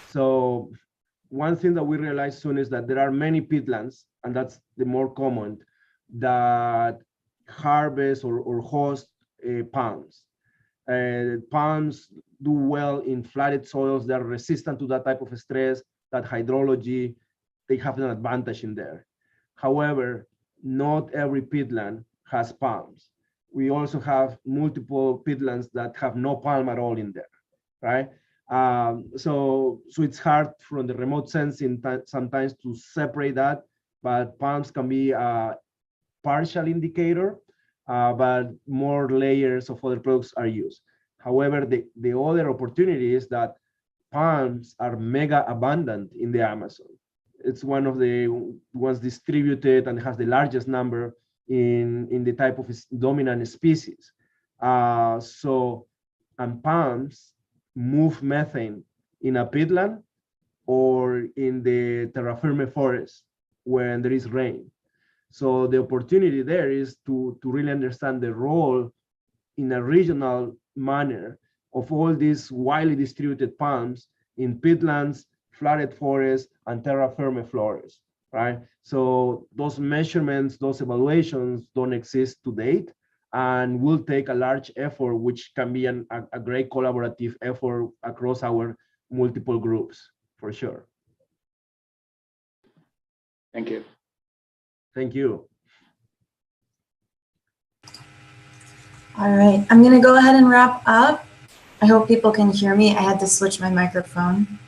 F: So one thing that we realized soon is that there are many peatlands, and that's the more common, that harvest or host palms. Palms do well in flooded soils. They're resistant to that type of stress, that hydrology. They have an advantage in there. However, not every peatland has palms. We also have multiple peatlands that have no palm at all in there, right? So it's hard from the remote sensing sometimes to separate that, but palms can be a partial indicator, but more layers of other products are used. However, the other opportunity is that palms are mega abundant in the Amazon. It's one of the ones distributed and has the largest number in the type of dominant species. And palms move methane in a peatland or in the terra firma forest when there is rain. So the opportunity there is to really understand the role in a regional manner of all these widely distributed palms in peatlands, flooded forests, and terra firma forests, right? So those measurements, those evaluations don't exist to date, and will take a large effort, which can be a great collaborative effort across our multiple groups, for sure.
E: Thank you.
F: Thank you.
G: All right, I'm gonna go ahead and wrap up. I hope people can hear me. I had to switch my microphone.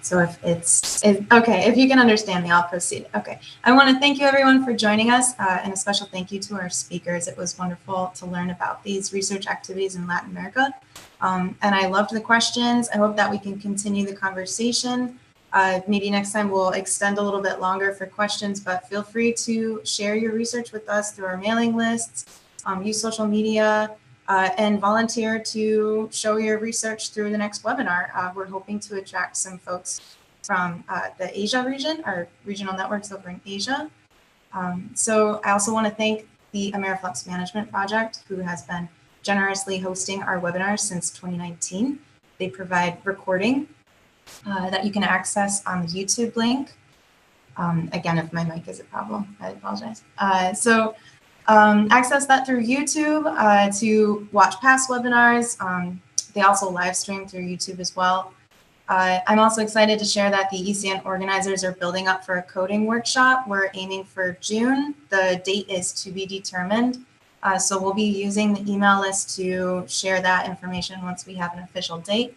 G: So if you can understand me, I'll proceed. Okay, I want to thank you everyone for joining us, and a special thank you to our speakers. It was wonderful to learn about these research activities in Latin America. And I loved the questions. I hope that we can continue the conversation. Maybe next time we'll extend a little bit longer for questions, but feel free to share your research with us through our mailing lists, use social media, and volunteer to show your research through the next webinar. We're hoping to attract some folks from the Asia region, our regional networks over in Asia. So I also want to thank the Ameriflux Management Project, who has been generously hosting our webinars since 2019. They provide recording that you can access on the YouTube link. Again, if my mic is a problem, I apologize. Access that through YouTube to watch past webinars. They also live stream through YouTube as well. I'm also excited to share that the ECN organizers are building up for a coding workshop. We're aiming for June. The date is to be determined. So we'll be using the email list to share that information once we have an official date.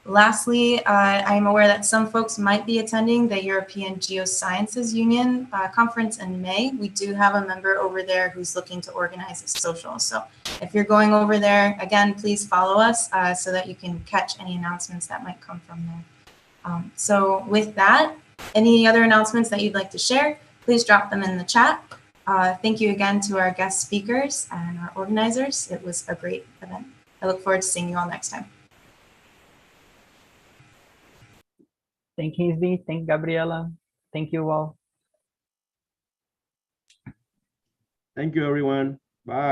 G: Lastly, I'm aware that some folks might be attending the European Geosciences Union conference in May. We do have a member over there who's looking to organize a social. So if you're going over there, again, please follow us so that you can catch any announcements that might come from there. So with that, any other announcements that you'd like to share, please drop them in the chat. Thank you again to our guest speakers and our organizers. It was a great event. I look forward to seeing you all next time.
C: Thank you, Hinsby. Thank you, Gabriela. Thank you all.
F: Thank you, everyone. Bye.